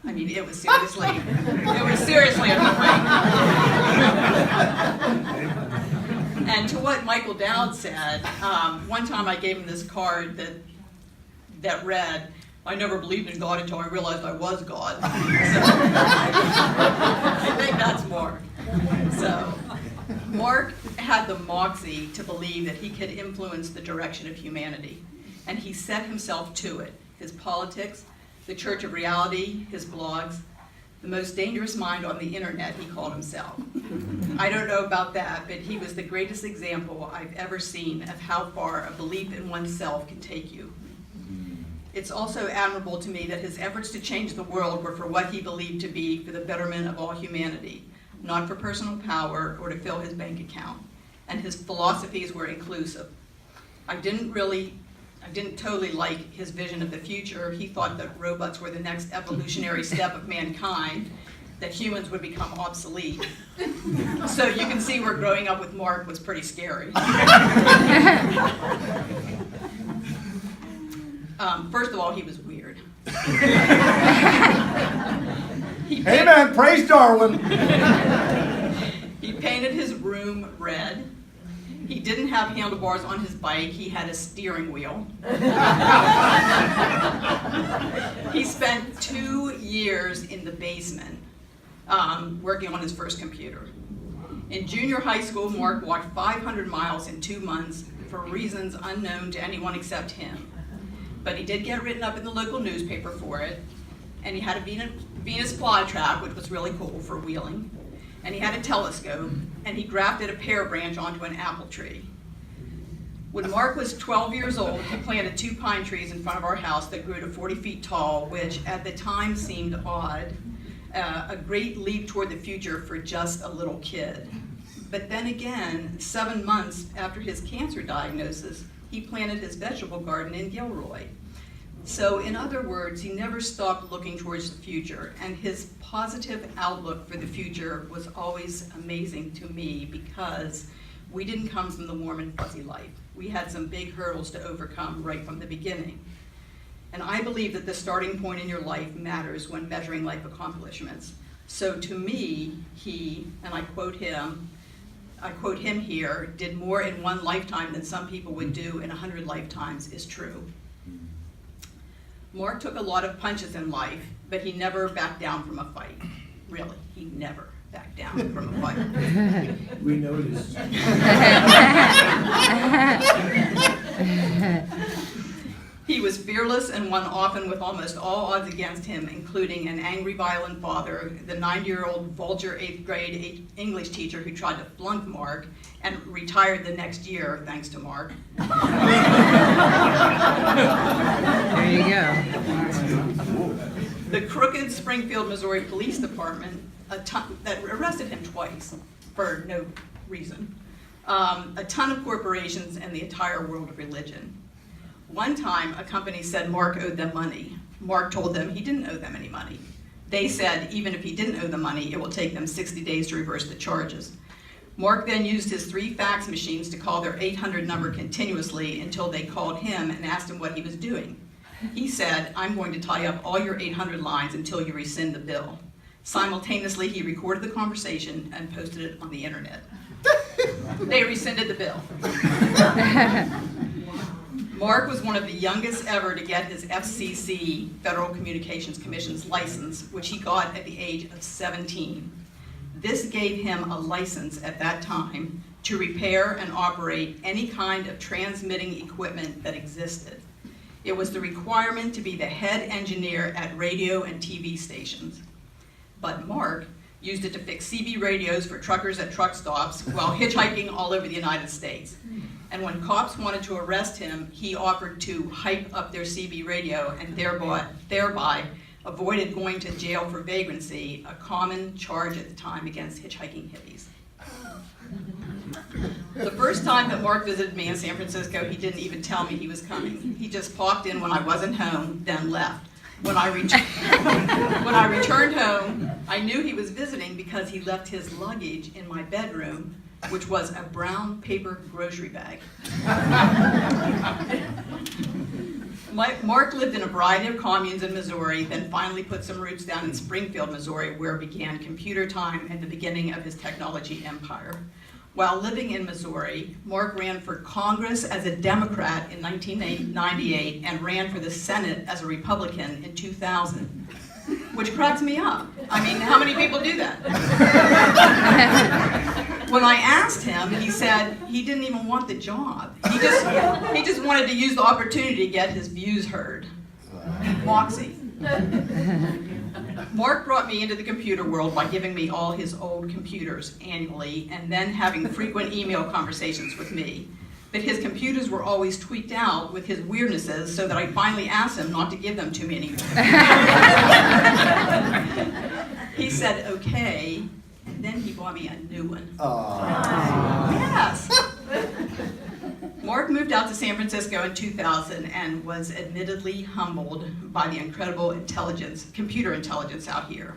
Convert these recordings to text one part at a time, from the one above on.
I mean, it was seriously annoying. And to what Michael Dowd said, one time I gave him this card that read, "I never believed in God until I realized I was God." So, I think that's Marc. So, Marc had the moxie to believe that he could influence the direction of humanity, and he set himself to it. His politics, the Church of Reality, his blogs, the most dangerous mind on the internet, he called himself. I don't know about that, but he was the greatest example I've ever seen of how far a belief in oneself can take you. It's also admirable to me that his efforts to change the world were for what he believed to be for the betterment of all humanity, not for personal power or to fill his bank account. And his philosophies were inclusive. I didn't totally like his vision of the future. He thought that robots were the next evolutionary step of mankind, that humans would become obsolete. So you can see where growing up with Marc was pretty scary. First of all, he was weird. Amen, praise Darwin. He painted his room red. He didn't have handlebars on his bike, he had a steering wheel. He spent 2 years in the basement working on his first computer. In junior high school, Marc walked 500 miles in 2 months for reasons unknown to anyone except him. But he did get written up in the local newspaper for it, and he had a Venus flytrap, which was really cool for wheeling, and he had a telescope, and he grafted a pear branch onto an apple tree. When Marc was 12 years old, he planted 2 pine trees in front of our house that grew to 40 feet tall, which at the time seemed odd, a great leap toward the future for just a little kid. But then again, 7 months after his cancer diagnosis, he planted his vegetable garden in Gilroy. So in other words, he never stopped looking towards the future, and his positive outlook for the future was always amazing to me because we didn't come from the warm and fuzzy life. We had some big hurdles to overcome right from the beginning. And I believe that the starting point in your life matters when measuring life accomplishments. So to me, he, and I quote him here, did more in 1 lifetime than some people would do in 100 lifetimes is true. Marc took a lot of punches in life, but he never backed down from a fight. Really, he never backed down from a fight. We noticed. He was fearless and won often with almost all odds against him, including an angry, violent father, the 90-year-old vulture 8th grade English teacher who tried to flunk Marc and retired the next year, thanks to Marc. There you go. The crooked Springfield, Missouri Police Department that arrested him twice for no reason. A ton of corporations and the entire world of religion. One time, a company said Marc owed them money. Marc told them he didn't owe them any money. They said even if he didn't owe the money, it will take them 60 days to reverse the charges. Marc then used his 3 fax machines to call their 800 number continuously until they called him and asked him what he was doing. He said, "I'm going to tie up all your 800 lines until you rescind the bill." Simultaneously, he recorded the conversation and posted it on the internet. They rescinded the bill. Marc was one of the youngest ever to get his FCC, Federal Communications Commission's license, which he got at the age of 17. This gave him a license at that time to repair and operate any kind of transmitting equipment that existed. It was the requirement to be the head engineer at radio and TV stations. But Marc used it to fix CB radios for truckers at truck stops while hitchhiking all over the United States. And when cops wanted to arrest him, he offered to hype up their CB radio and thereby avoided going to jail for vagrancy, a common charge at the time against hitchhiking hippies. The first time that Marc visited me in San Francisco, he didn't even tell me he was coming. He just popped in when I wasn't home, then left. When I returned home, I knew he was visiting because he left his luggage in my bedroom, which was a brown paper grocery bag. Mark lived in a variety of communes in Missouri, then finally put some roots down in Springfield, Missouri, where began computer time and the beginning of his technology empire. While living in Missouri, Mark ran for Congress as a Democrat in 1998 and ran for the Senate as a Republican in 2000, which cracks me up. I mean, how many people do that? When I asked him, he said he didn't even want the job. He just wanted to use the opportunity to get his views heard. Moxie. Mark brought me into the computer world by giving me all his old computers annually and then having frequent email conversations with me. But his computers were always tweaked out with his weirdnesses, so that I finally asked him not to give them to me anymore. He said, okay, and then he bought me a new one. Yes. Mark moved out to San Francisco in 2000 and was admittedly humbled by the incredible computer intelligence out here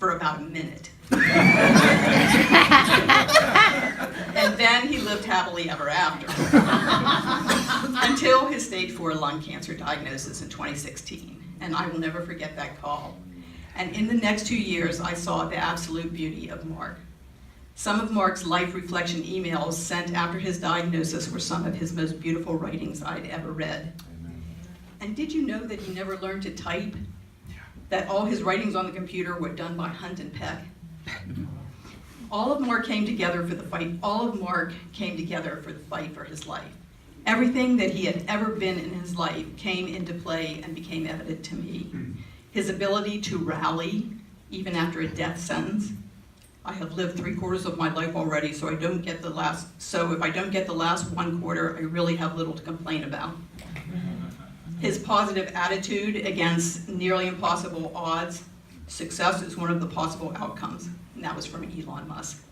for about a minute. And then he lived happily ever after. Until his stage 4 lung cancer diagnosis in 2016. And I will never forget that call. And in the next 2 years, I saw the absolute beauty of Mark. Some of Mark's life reflection emails sent after his diagnosis were some of his most beautiful writings I'd ever read. And did you know that he never learned to type? That all his writings on the computer were done by Hunt and Peck? All of Mark came together for the fight. All of Mark came together for the fight for his life. Everything that he had ever been in his life came into play and became evident to me. His ability to rally, even after a death sentence. I have lived 3/4 of my life already, so if I don't get the last 1/4, I really have little to complain about. His positive attitude against nearly impossible odds. Success is one of the possible outcomes, and that was from Elon Musk.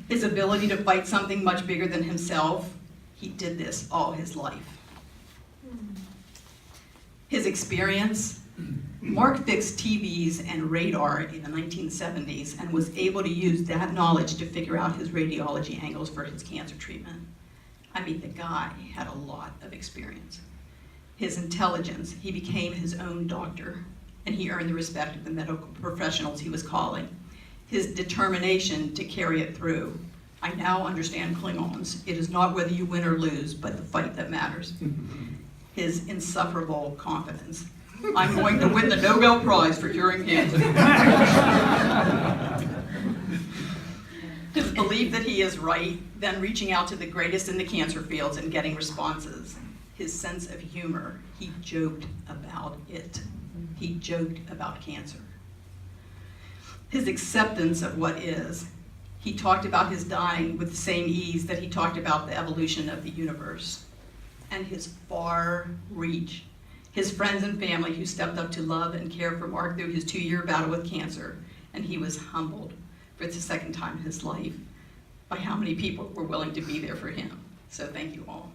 His ability to fight something much bigger than himself. He did this all his life. His experience. Mark fixed TVs and radar in the 1970s and was able to use that knowledge to figure out his radiology angles for his cancer treatment. I mean, the guy had a lot of experience. His intelligence, he became his own doctor, and he earned the respect of the medical professionals he was calling. His determination to carry it through. I now understand Klingons. It is not whether you win or lose, but the fight that matters. His insufferable confidence. I'm going to win the Nobel Prize for curing cancer. His belief that he is right, then reaching out to the greatest in the cancer fields and getting responses. His sense of humor, he joked about it. He joked about cancer. His acceptance of what is. He talked about his dying with the same ease that he talked about the evolution of the universe. And his far reach. His friends and family who stepped up to love and care for Mark through his 2-year battle with cancer, and he was humbled for the second time in his life by how many people were willing to be there for him. So thank you all.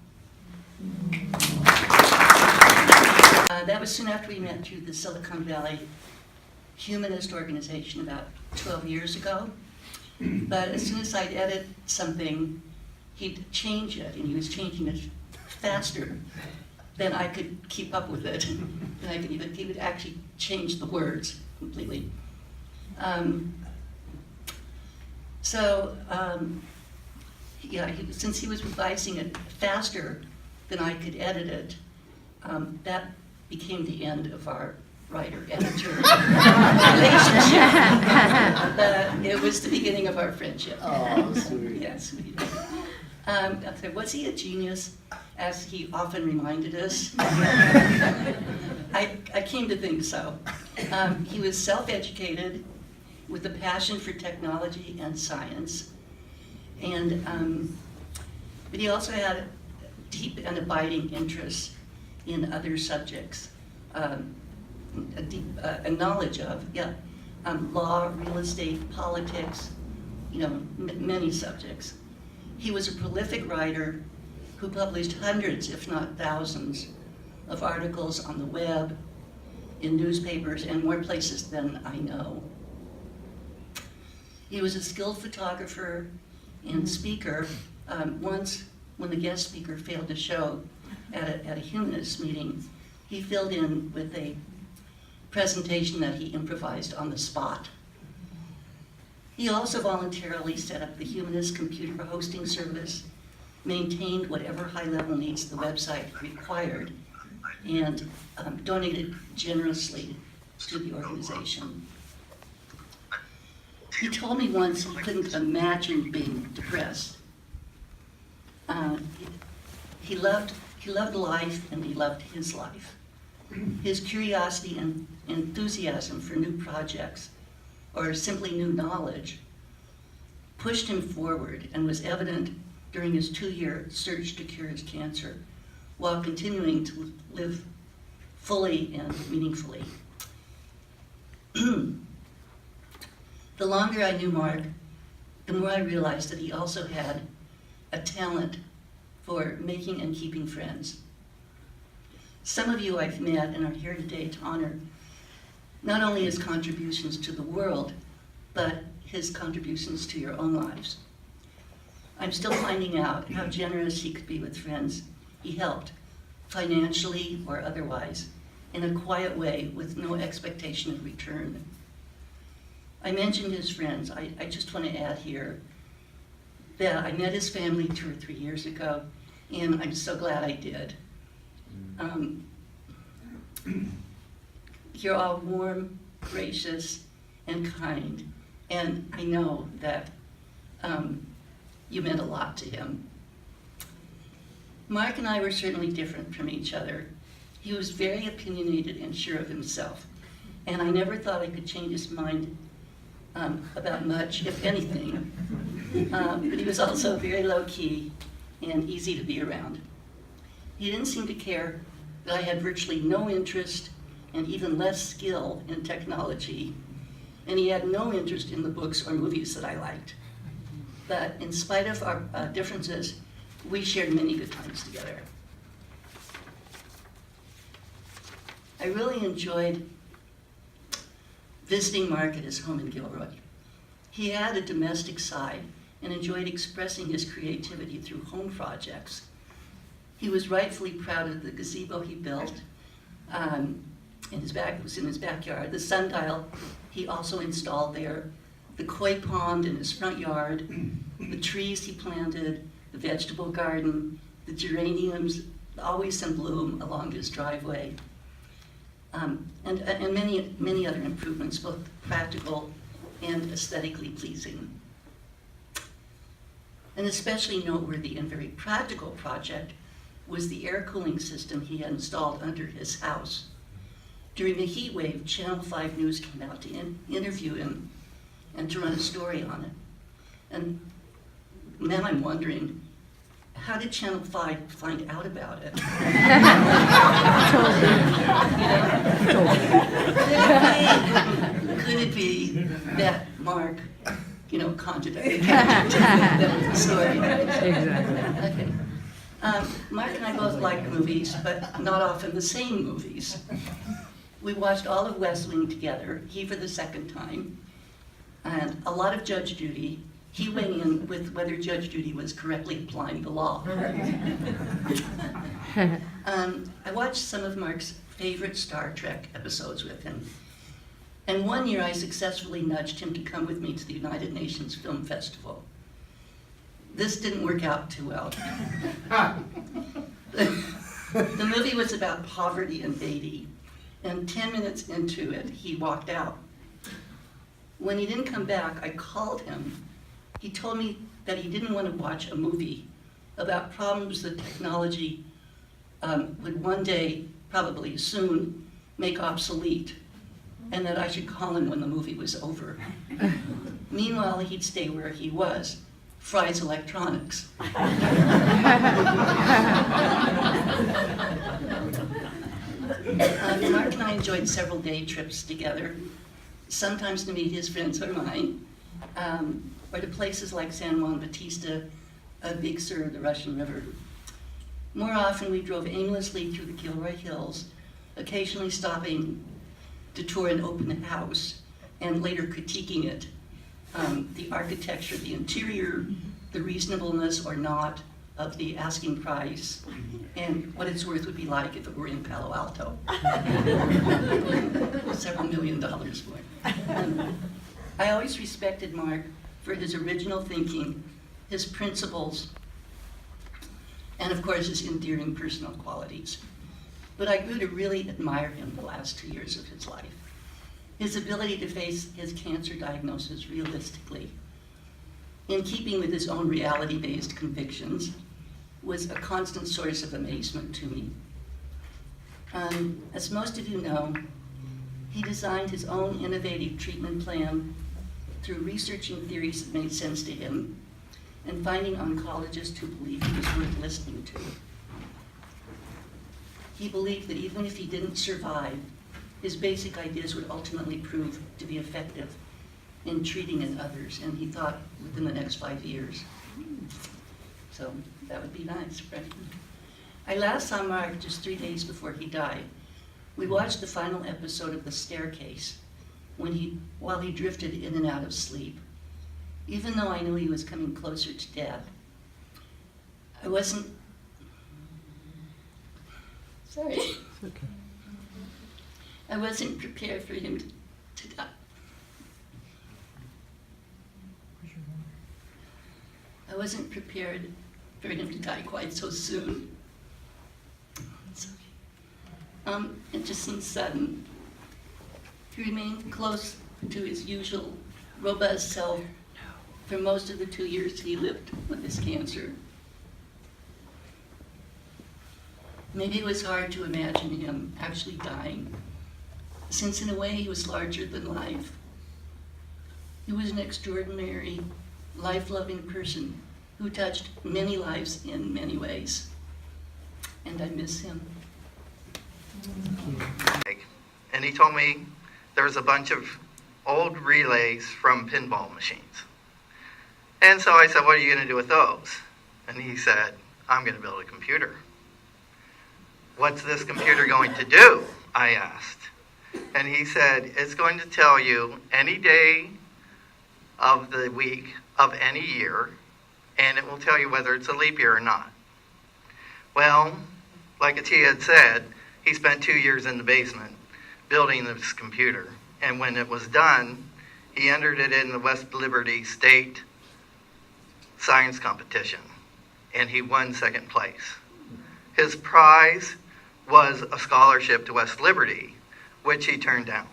That was soon after we met through the Silicon Valley Humanist Organization about 12 years ago. But as soon as I'd edit something, he'd change it, and he was changing it faster then I could keep up with it. And he would actually change the words completely. Since he was revising it faster than I could edit it, that became the end of our writer-editor relationship. But it was the beginning of our friendship. Oh, sweet. Yeah, sweet. Was he a genius, as he often reminded us? I came to think so. He was self-educated with a passion for technology and science, but he also had a deep and abiding interest in other subjects, a knowledge of law, real estate, politics, many subjects. He was a prolific writer who published hundreds, if not thousands, of articles on the web, in newspapers, and more places than I know. He was a skilled photographer and speaker. Once, when the guest speaker failed to show at a humanist meeting, he filled in with a presentation that he improvised on the spot. He also voluntarily set up the Humanist computer hosting service, maintained whatever high-level needs the website required, and donated generously to the organization. He told me once he couldn't imagine being depressed. He loved life, and he loved his life. His curiosity and enthusiasm for new projects, or simply new knowledge, pushed him forward and was evident during his 2-year search to cure his cancer, while continuing to live fully and meaningfully. The longer I knew Marc, the more I realized that he also had a talent for making and keeping friends. Some of you I've met and are here today to honor not only his contributions to the world, but his contributions to your own lives. I'm still finding out how generous he could be with friends he helped, financially or otherwise, in a quiet way with no expectation of return. I mentioned his friends. I just want to add here that I met his family 2 or 3 years ago, and I'm so glad I did. You're all warm, gracious, and kind, and I know that you meant a lot to him. Marc and I were certainly different from each other. He was very opinionated and sure of himself, and I never thought I could change his mind about much, if anything. But he was also very low-key and easy to be around. He didn't seem to care that I had virtually no interest and even less skill in technology, and he had no interest in the books or movies that I liked. But in spite of our differences, we shared many good times together. I really enjoyed visiting Marc at his home in Gilroy. He had a domestic side and enjoyed expressing his creativity through home projects. He was rightfully proud of the gazebo he built. It was in his backyard. The sundial he also installed there, the koi pond in his front yard, the trees he planted, the vegetable garden, the geraniums always in bloom along his driveway, and many other improvements, both practical and aesthetically pleasing. An especially noteworthy and very practical project was the air cooling system he had installed under his house. During the heat wave, Channel 5 News came out to interview him and to run a story on it. And now I'm wondering, how did Channel 5 find out about it? Could it be that Marc, conjured the story? Exactly. Okay. Marc and I both like movies, but not often the same movies. We watched all of West Wing together, he for the second time, and a lot of Judge Judy. He weighed in with whether Judge Judy was correctly applying the law. I watched some of Marc's favorite Star Trek episodes with him. And one year I successfully nudged him to come with me to the United Nations Film Festival. This didn't work out too well. The movie was about poverty in Haiti, and 10 minutes into it, he walked out. When he didn't come back, I called him. He told me that he didn't want to watch a movie about problems that technology would one day, probably soon, make obsolete, and that I should call him when the movie was over. Meanwhile, he'd stay where he was, Fry's Electronics. Marc and I enjoyed several day trips together, sometimes to meet his friends or mine, or to places like San Juan Bautista, Big Sur, the Russian River. More often, we drove aimlessly through the Gilroy Hills, occasionally stopping to tour an open house and later critiquing it, the architecture, the interior, the reasonableness or not of the asking price and what its worth would be like if it were in Palo Alto. Several $1 million more. I always respected Marc for his original thinking, his principles, and of course his endearing personal qualities. But I grew to really admire him the last 2 years of his life. His ability to face his cancer diagnosis realistically, in keeping with his own reality-based convictions, was a constant source of amazement to me. As most of you know, he designed his own innovative treatment plan through researching theories that made sense to him and finding oncologists who believed he was worth listening to. He believed that even if he didn't survive, his basic ideas would ultimately prove to be effective in treating in others, and he thought within the next 5 years. So that would be nice, right? I last saw Marc just 3 days before he died. We watched the final episode of The Staircase while he drifted in and out of sleep. Even though I knew he was coming closer to death, I wasn't prepared for him to die. I wasn't prepared for him to die quite so soon. It's okay. It just seemed sudden. He remained close to his usual robust self for most of the 2 years he lived with his cancer. Maybe it was hard to imagine him actually dying, since in a way he was larger than life. He was an extraordinary, life-loving person who touched many lives in many ways, and I miss him. And he told me there was a bunch of old relays from pinball machines. And so I said, what are you going to do with those? And he said, I'm going to build a computer. What's this computer going to do? I asked. And he said, it's going to tell you any day of the week of any year, and it will tell you whether it's a leap year or not. Well, like Atia had said, he spent 2 years in the basement building this computer. And when it was done, he entered it in the West Liberty State Science Competition, and he won second place. His prize was a scholarship to West Liberty, which he turned down.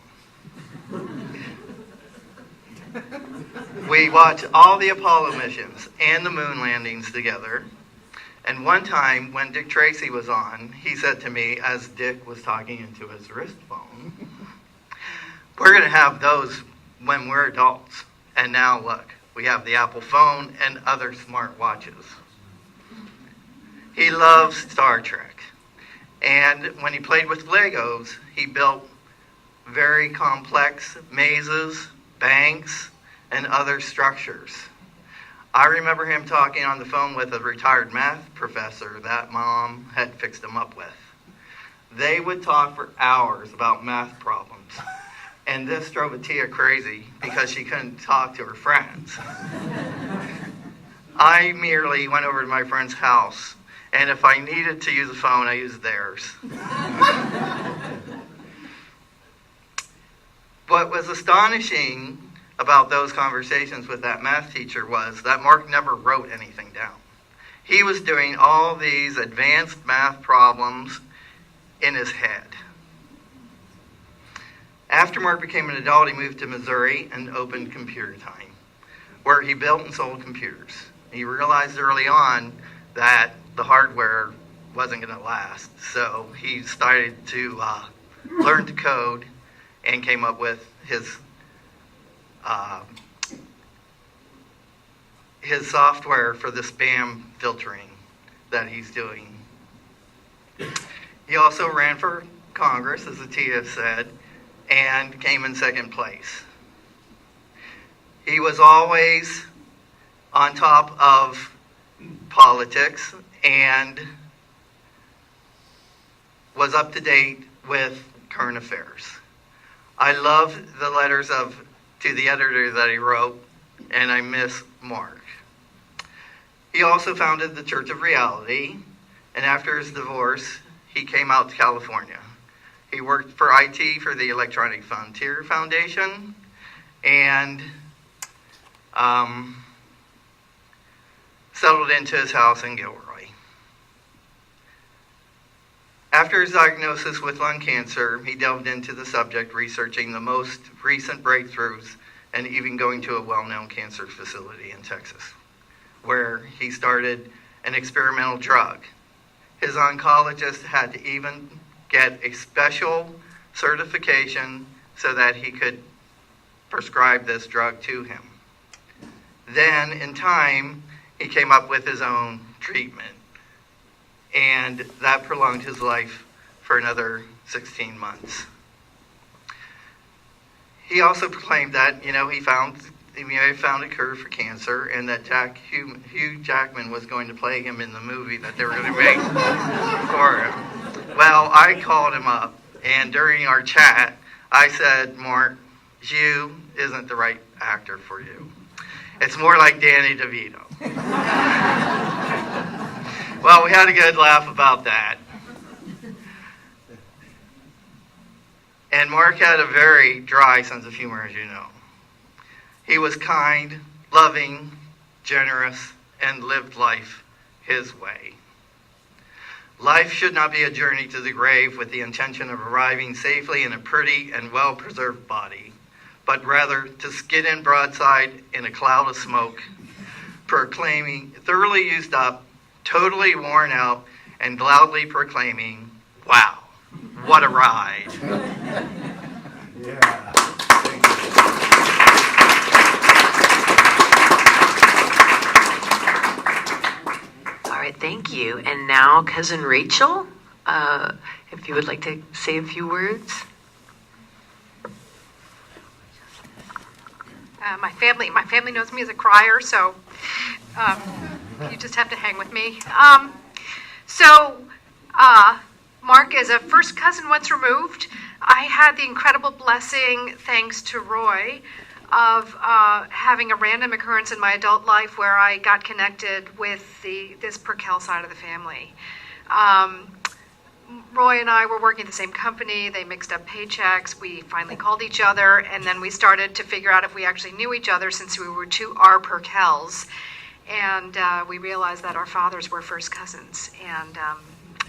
We watched all the Apollo missions and the moon landings together. And one time when Dick Tracy was on, he said to me, as Dick was talking into his wrist phone, we're going to have those when we're adults. And now look, we have the Apple phone and other smart watches. He loves Star Trek. And when he played with Legos, he built very complex mazes, banks, and other structures. I remember him talking on the phone with a retired math professor that Mom had fixed him up with. They would talk for hours about math problems. And this drove Atia crazy because she couldn't talk to her friends. I merely went over to my friend's house, and if I needed to use a phone, I used theirs. What was astonishing about those conversations with that math teacher was that Marc never wrote anything down. He was doing all these advanced math problems in his head. After Marc became an adult, he moved to Missouri and opened Computer Time, where he built and sold computers. He realized early on that the hardware wasn't going to last, so he started to learn to code and came up with his software for the spam filtering that he's doing. He also ran for Congress, as Atia said, and came in second place. He was always on top of politics and was up to date with current affairs. I love the letters to the editor that he wrote, and I miss Marc. He also founded the Church of Reality, and after his divorce, he came out to California. He worked for IT for the Electronic Frontier Foundation, and settled into his house in Gilroy. After his diagnosis with lung cancer, he delved into the subject, researching the most recent breakthroughs and even going to a well-known cancer facility in Texas, where he started an experimental drug. His oncologist had to even get a special certification so that he could prescribe this drug to him. Then, in time, he came up with his own treatment, and that prolonged his life for another 16 months. He also proclaimed that, he found a cure for cancer, and that Hugh Jackman was going to play him in the movie that they were going to make for him. Well, I called him up, and during our chat, I said, Mark, Hugh isn't the right actor for you. It's more like Danny DeVito. Well, we had a good laugh about that. And Mark had a very dry sense of humor, as you know. He was kind, loving, generous, and lived life his way. Life should not be a journey to the grave with the intention of arriving safely in a pretty and well-preserved body, but rather to skid in broadside in a cloud of smoke, proclaiming, thoroughly used up, totally worn out, and loudly proclaiming, wow, what a ride. Yeah. All right, thank you. And now, Cousin Rachel, if you would like to say a few words. My family knows me as a crier, so you just have to hang with me. Mark is a first cousin once removed. I had the incredible blessing, thanks to Roy, of having a random occurrence in my adult life where I got connected with this Perkel side of the family. Roy and I were working at the same company. They mixed up paychecks. We finally called each other, and then we started to figure out if we actually knew each other, since we were two R. Perkels. And we realized that our fathers were first cousins. And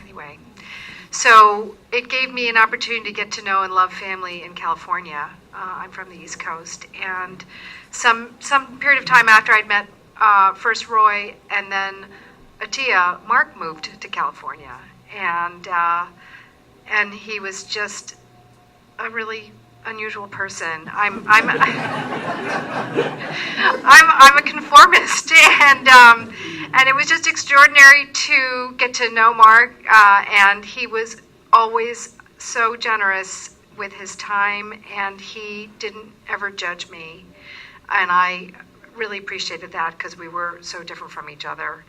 anyway, so it gave me an opportunity to get to know and love family in California. I'm from the East Coast. And some period of time after I'd met first Roy and then Atia, Mark moved to California. And he was just a really unusual person. I'm a conformist, and it was just extraordinary to get to know Mark. And he was always so generous with his time, and he didn't ever judge me, and I really appreciated that because we were so different from each other.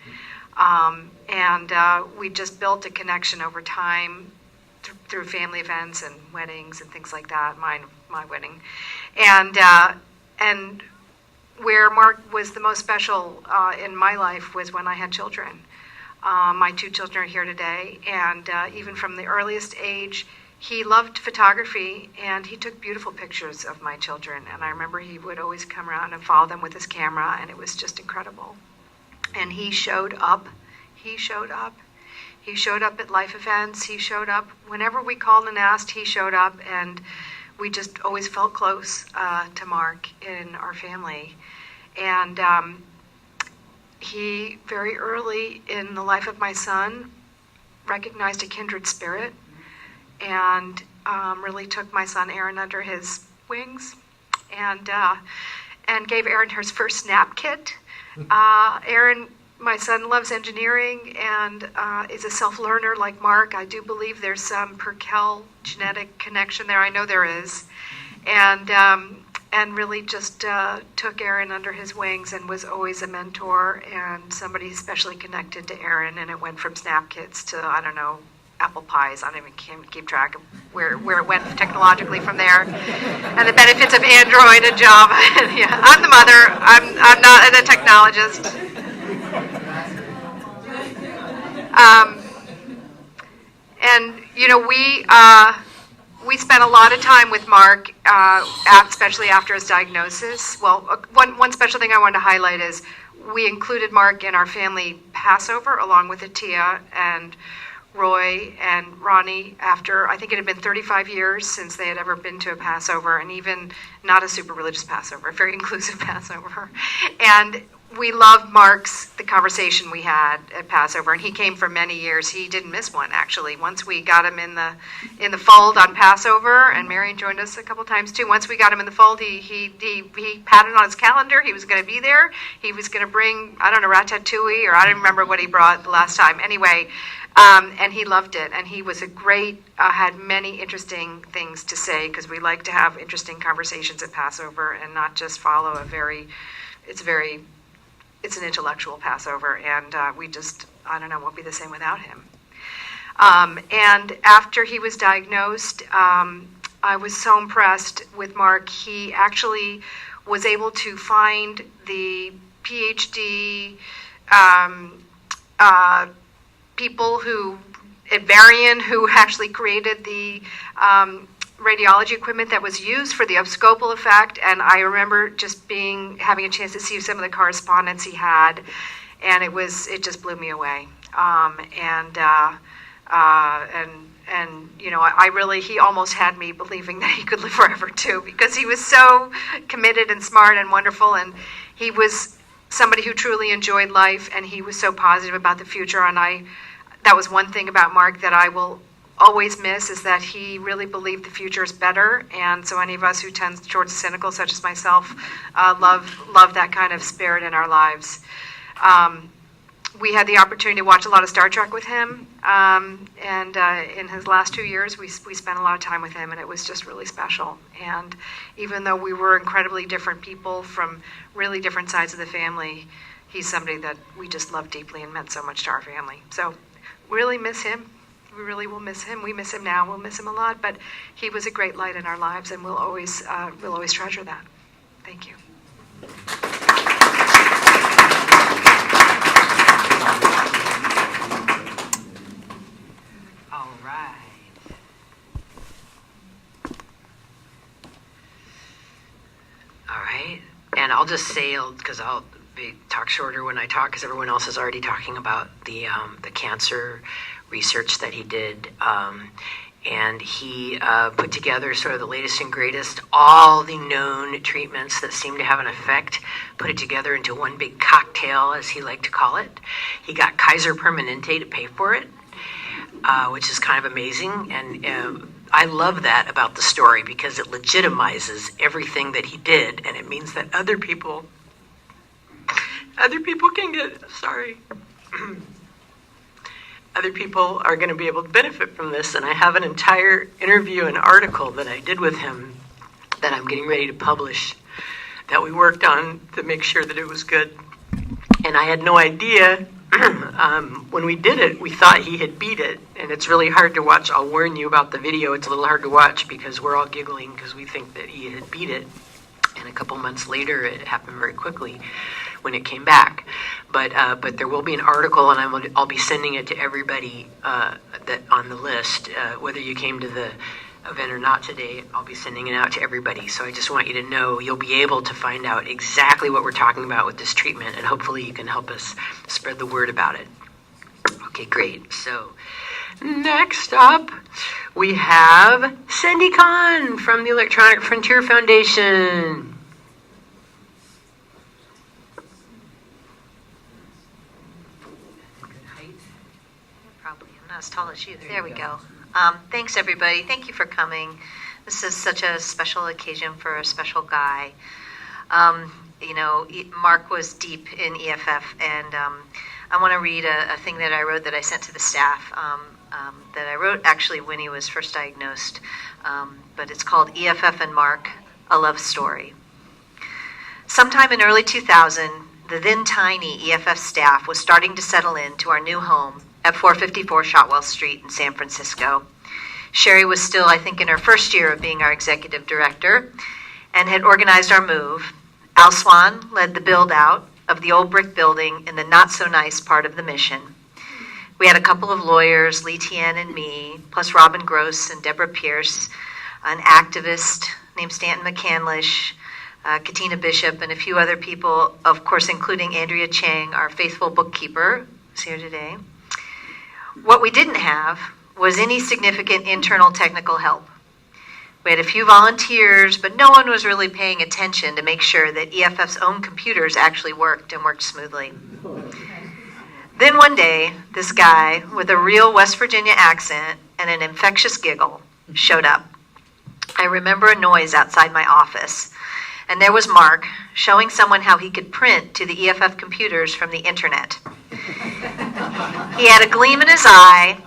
We just built a connection over time through family events and weddings and things like that. My wedding, and where Mark was the most special in my life was when I had children. My two children are here today, and even from the earliest age, he loved photography, and he took beautiful pictures of my children. And I remember he would always come around and follow them with his camera, and it was just incredible. And he showed up. He showed up at life events. He showed up whenever we called and asked. He showed up, and we just always felt close to Mark in our family. And he, very early in the life of my son, recognized a kindred spirit, and really took my son Aaron under his wings, and gave Aaron his first snap kit. Aaron, my son, loves engineering and is a self-learner like Mark. I do believe there's some Perkel genetic connection there. I know there is. And really just took Aaron under his wings and was always a mentor and somebody especially connected to Aaron. And it went from snap kits to, I don't know, apple pies. I don't even keep track of where it went technologically from there. And the benefits of Android and Java. Yeah, I'm the mother. I'm not a technologist. And you know, we spent a lot of time with Mark, especially after his diagnosis. Well, one special thing I wanted to highlight is we included Mark in our family Passover along with Atia and Roy and Ronnie after, I think it had been 35 years since they had ever been to a Passover, and even not a super religious Passover, a very inclusive Passover. And we loved the conversation we had at Passover, and he came for many years. He didn't miss one, actually. Once we got him in the fold on Passover, and Marion joined us a couple times too. Once we got him in the fold, he had it on his calendar. He was going to be there. He was going to bring, I don't know, ratatouille, or I don't remember what he brought the last time. Anyway, and he loved it, and he was a great, had many interesting things to say, because we like to have interesting conversations at Passover and not just follow it's an intellectual Passover, and I don't know, won't be the same without him. And after he was diagnosed, I was so impressed with Mark. He actually was able to find the PhD people at Varian who actually created the radiology equipment that was used for the upscopal effect, and I remember just having a chance to see some of the correspondence he had, and it just blew me away. And you know, he almost had me believing that he could live forever too, because he was so committed and smart and wonderful, and he was somebody who truly enjoyed life, and he was so positive about the future. And that was one thing about Mark that I will always miss, is that he really believed the future is better. And so any of us who tend towards cynical, such as myself, love that kind of spirit in our lives. We had the opportunity to watch a lot of Star Trek with him, and in his last 2 years, we spent a lot of time with him, and it was just really special. And even though we were incredibly different people from really different sides of the family, he's somebody that we just love deeply and meant so much to our family. So really miss him. We really will miss him. We miss him now. We'll miss him a lot, but he was a great light in our lives, and we'll always treasure that. Thank you. All right. All right. And I'll just say, because I'll talk shorter when I talk, because everyone else is already talking about the cancer research that he did, and he put together sort of the latest and greatest, all the known treatments that seem to have an effect, put it together into one big cocktail, as he liked to call it. He got Kaiser Permanente to pay for it, which is kind of amazing, and I love that about the story, because it legitimizes everything that he did, and it means that other people can get, other people are going to be able to benefit from this. And I have an entire interview and article that I did with him that I'm getting ready to publish, that we worked on to make sure that it was good. And I had no idea, when we did it, we thought he had beat it. And it's really hard to watch. I'll warn you about the video. It's a little hard to watch because we're all giggling because we think that he had beat it. And a couple months later, it happened very quickly when it came back. But there will be an article, and I'll be sending it to everybody that on the list, whether you came to the event or not today. I'll be sending it out to everybody. So I just want you to know you'll be able to find out exactly what we're talking about with this treatment, and hopefully you can help us spread the word about it. Okay, great. So next up, we have Cindy Kahn from the Electronic Frontier Foundation. Probably. I'm not as tall as you. There we go. Thanks, everybody. Thank you for coming. This is such a special occasion for a special guy. You know, Mark was deep in EFF, and I want to read a thing that I wrote that I sent to the staff, that I wrote actually when he was first diagnosed, but it's called EFF and Mark, A Love Story. Sometime in early 2000, the then tiny EFF staff was starting to settle into our new home at 454 Shotwell Street in San Francisco. Sherry was still, I think, in her first year of being our executive director and had organized our move. Al Swan led the build-out of the old brick building in the not-so-nice part of the Mission. We had a couple of lawyers, Lee Tien and me, plus Robin Gross and Deborah Pierce, an activist named Stanton McCandlish, Katina Bishop, and a few other people, of course, including Andrea Chang, our faithful bookkeeper, who's here today. What we didn't have was any significant internal technical help. We had a few volunteers, but no one was really paying attention to make sure that EFF's own computers actually worked and worked smoothly. Then one day, this guy with a real West Virginia accent and an infectious giggle showed up. I remember a noise outside my office, and there was Mark showing someone how he could print to the EFF computers from the internet. He had a gleam in his eye,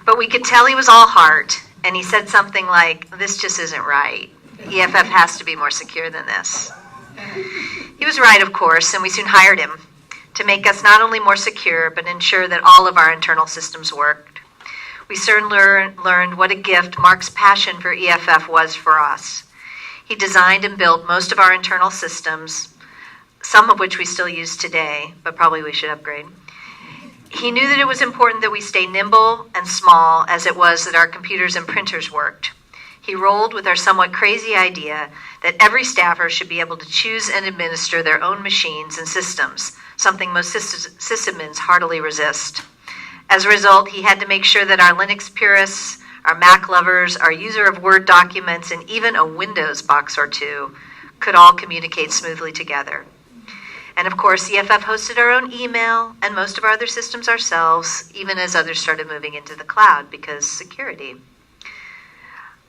but we could tell he was all heart, and he said something like, "This just isn't right. EFF has to be more secure than this." He was right, of course, and we soon hired him to make us not only more secure, but ensure that all of our internal systems worked. We soon learned what a gift Mark's passion for EFF was for us. He designed and built most of our internal systems, some of which we still use today, but probably we should upgrade. He knew that it was important that we stay nimble and small as it was that our computers and printers worked. He rolled with our somewhat crazy idea that every staffer should be able to choose and administer their own machines and systems, something most sysadmins heartily resist. As a result, he had to make sure that our Linux purists, our Mac lovers, our user of Word documents, and even a Windows box or two could all communicate smoothly together. And of course, EFF hosted our own email and most of our other systems ourselves, even as others started moving into the cloud because security.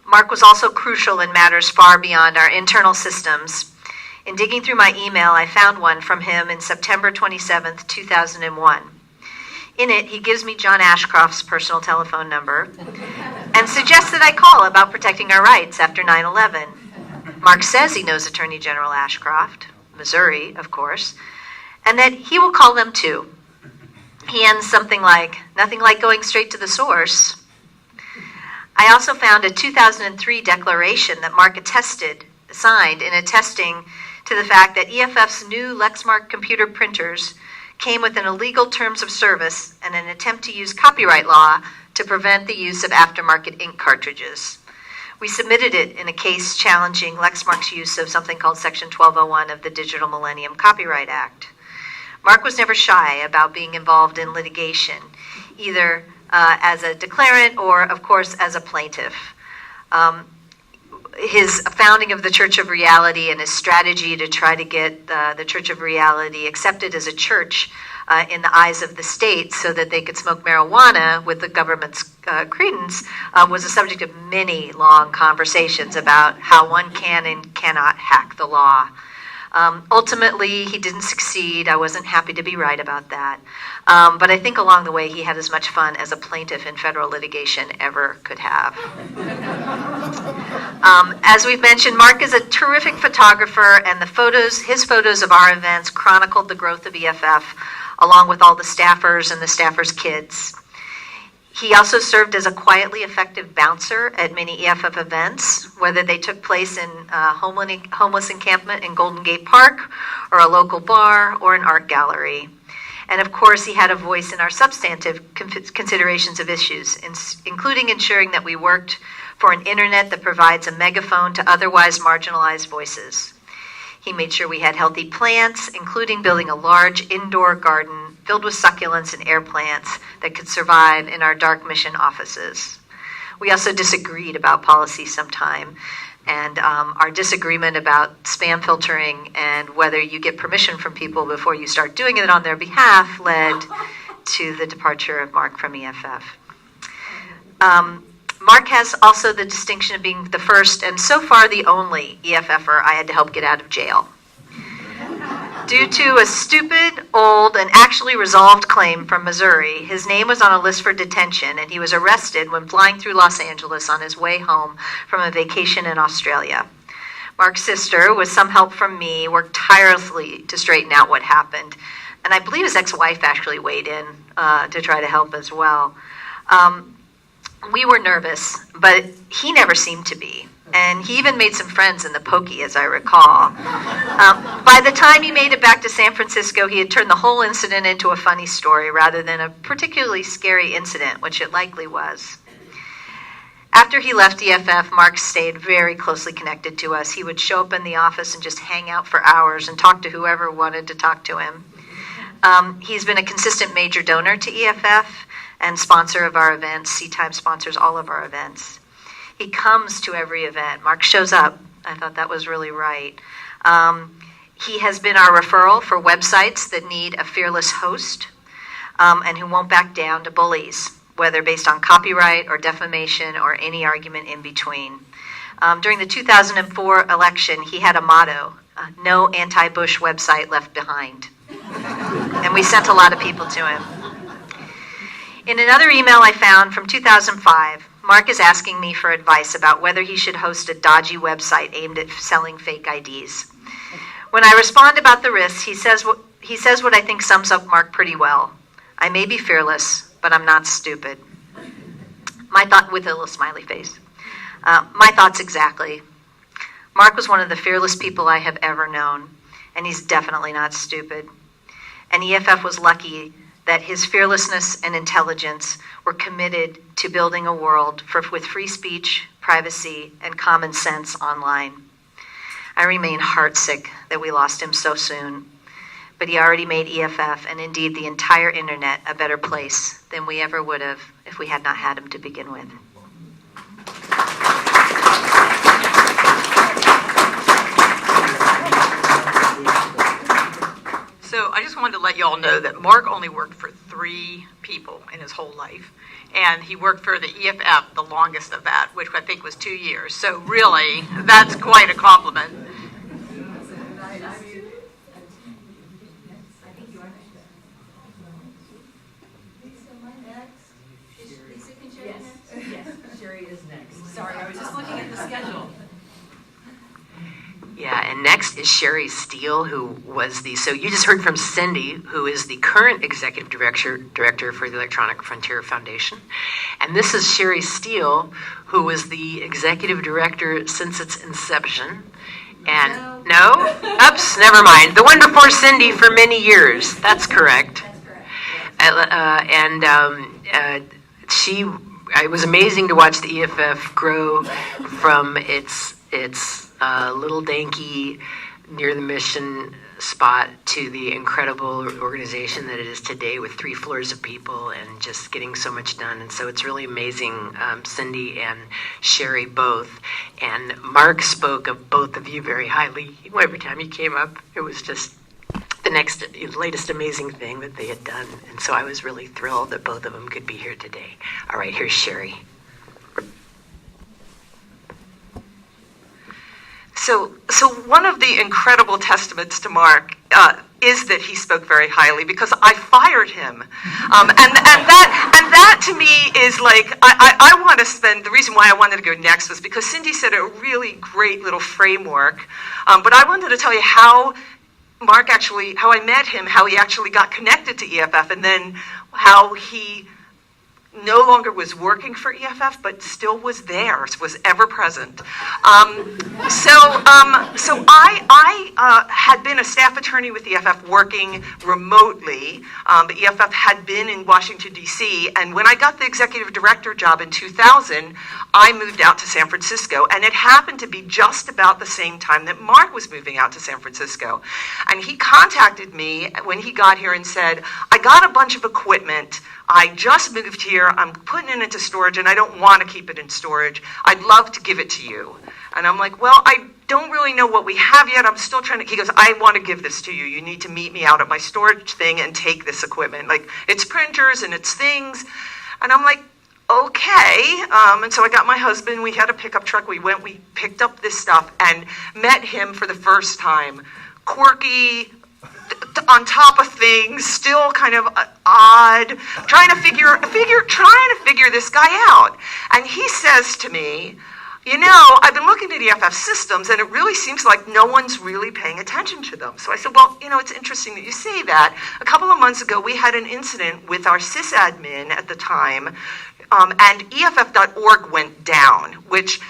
Mark was also crucial in matters far beyond our internal systems. In digging through my email, I found one from him in September 27th, 2001. In it, he gives me John Ashcroft's personal telephone number and suggests that I call about protecting our rights after 9/11. Mark says he knows Attorney General Ashcroft, Missouri, of course, and that he will call them too. He ends something like, "Nothing like going straight to the source." I also found a 2003 declaration that Mark signed in attesting to the fact that EFF's new Lexmark computer printers came within illegal terms of service and an attempt to use copyright law to prevent the use of aftermarket ink cartridges. We submitted it in a case challenging Lexmark's use of something called Section 1201 of the Digital Millennium Copyright Act. Mark was never shy about being involved in litigation, either as a declarant or, of course, as a plaintiff. His founding of the Church of Reality and his strategy to try to get the Church of Reality accepted as a church in the eyes of the state so that they could smoke marijuana with the government's credence was a subject of many long conversations about how one can and cannot hack the law. Ultimately, he didn't succeed. I wasn't happy to be right about that. But I think along the way, he had as much fun as a plaintiff in federal litigation ever could have. As we've mentioned, Mark is a terrific photographer, and his photos of our events chronicled the growth of EFF, along with all the staffers and the staffers' kids. He also served as a quietly effective bouncer at many EFF events, whether they took place in a homeless encampment in Golden Gate Park, or a local bar, or an art gallery. And of course, he had a voice in our substantive considerations of issues, including ensuring that we worked for an internet that provides a megaphone to otherwise marginalized voices. He made sure we had healthy plants, including building a large indoor garden filled with succulents and air plants that could survive in our dark mission offices. We also disagreed about policy sometime, and our disagreement about spam filtering and whether you get permission from people before you start doing it on their behalf led to the departure of Mark from EFF. Mark has also the distinction of being the first and so far the only EFFer I had to help get out of jail. Due to a stupid, old, and actually resolved claim from Missouri, his name was on a list for detention, and he was arrested when flying through Los Angeles on his way home from a vacation in Australia. Mark's sister, with some help from me, worked tirelessly to straighten out what happened, and I believe his ex-wife actually weighed in to try to help as well. We were nervous, but he never seemed to be. And he even made some friends in the pokey, as I recall. By the time he made it back to San Francisco, he had turned the whole incident into a funny story rather than a particularly scary incident, which it likely was. After he left EFF, Marc stayed very closely connected to us. He would show up in the office and just hang out for hours and talk to whoever wanted to talk to him. He's been a consistent major donor to EFF and sponsor of our events. C-Time sponsors all of our events. He comes to every event. Marc shows up. I thought that was really right. He has been our referral for websites that need a fearless host and who won't back down to bullies, whether based on copyright or defamation or any argument in between. During the 2004 election, he had a motto, no anti-Bush website left behind. And we sent a lot of people to him. In another email I found from 2005, Marc is asking me for advice about whether he should host a dodgy website aimed at selling fake IDs. When I respond about the risks, he says what I think sums up Marc pretty well. I may be fearless, but I'm not stupid. My thought, with a little smiley face. My thoughts exactly. Marc was one of the fearless people I have ever known, and he's definitely not stupid. And EFF was lucky that his fearlessness and intelligence were committed to building a world with free speech, privacy, and common sense online. I remain heartsick that we lost him so soon, but he already made EFF, and indeed the entire internet, a better place than we ever would have if we had not had him to begin with. So I just wanted to let you all know that Marc only worked for 3 people in his whole life. And he worked for the EFF, the longest of that, which I think was 2 years. So really, that's quite a compliment. Yes, Sherry is next. Sorry, I was just looking at the schedule. Yeah, and next is Sherry Steele, who was so you just heard from Cindy, who is the current executive director for the Electronic Frontier Foundation. And this is Sherry Steele, who was the executive director since its inception. And no? Oops, never mind. The one before Cindy for many years. That's correct. It was amazing to watch the EFF grow from its little danky near the mission spot to the incredible organization that it is today with 3 floors of people and just getting so much done. And so it's really amazing, Cindy and Sherry both. And Marc spoke of both of you very highly. Every time he came up, it was just the latest amazing thing that they had done. And so I was really thrilled that both of them could be here today. All right, here's Sherry. So one of the incredible testaments to Marc is that he spoke very highly, because I fired him, and that to me is like I want to spend. The reason why I wanted to go next was because Cindy said a really great little framework, but I wanted to tell you how I met him, how he actually got connected to EFF, and then how he no longer was working for EFF, but still was there, was ever present. So I had been a staff attorney with EFF working remotely. But EFF had been in Washington, D.C., and when I got the executive director job in 2000, I moved out to San Francisco, and it happened to be just about the same time that Marc was moving out to San Francisco. And he contacted me when he got here and said, I got a bunch of equipment. I just moved here, I'm putting it into storage, and I don't want to keep it in storage. I'd love to give it to you. And I'm like, well, I don't really know what we have yet. I'm still trying to, he goes, I want to give this to you. You need to meet me out at my storage thing and take this equipment. Like, it's printers and it's things. And I'm like, okay. And so I got my husband, we had a pickup truck. We picked up this stuff and met him for the first time. Quirky, on top of things, still kind of odd, trying to figure this guy out. And he says to me, you know, I've been looking at EFF systems, and it really seems like no one's really paying attention to them. So I said, well, you know, it's interesting that you say that. A couple of months ago, we had an incident with our sysadmin at the time, and EFF.org went down, which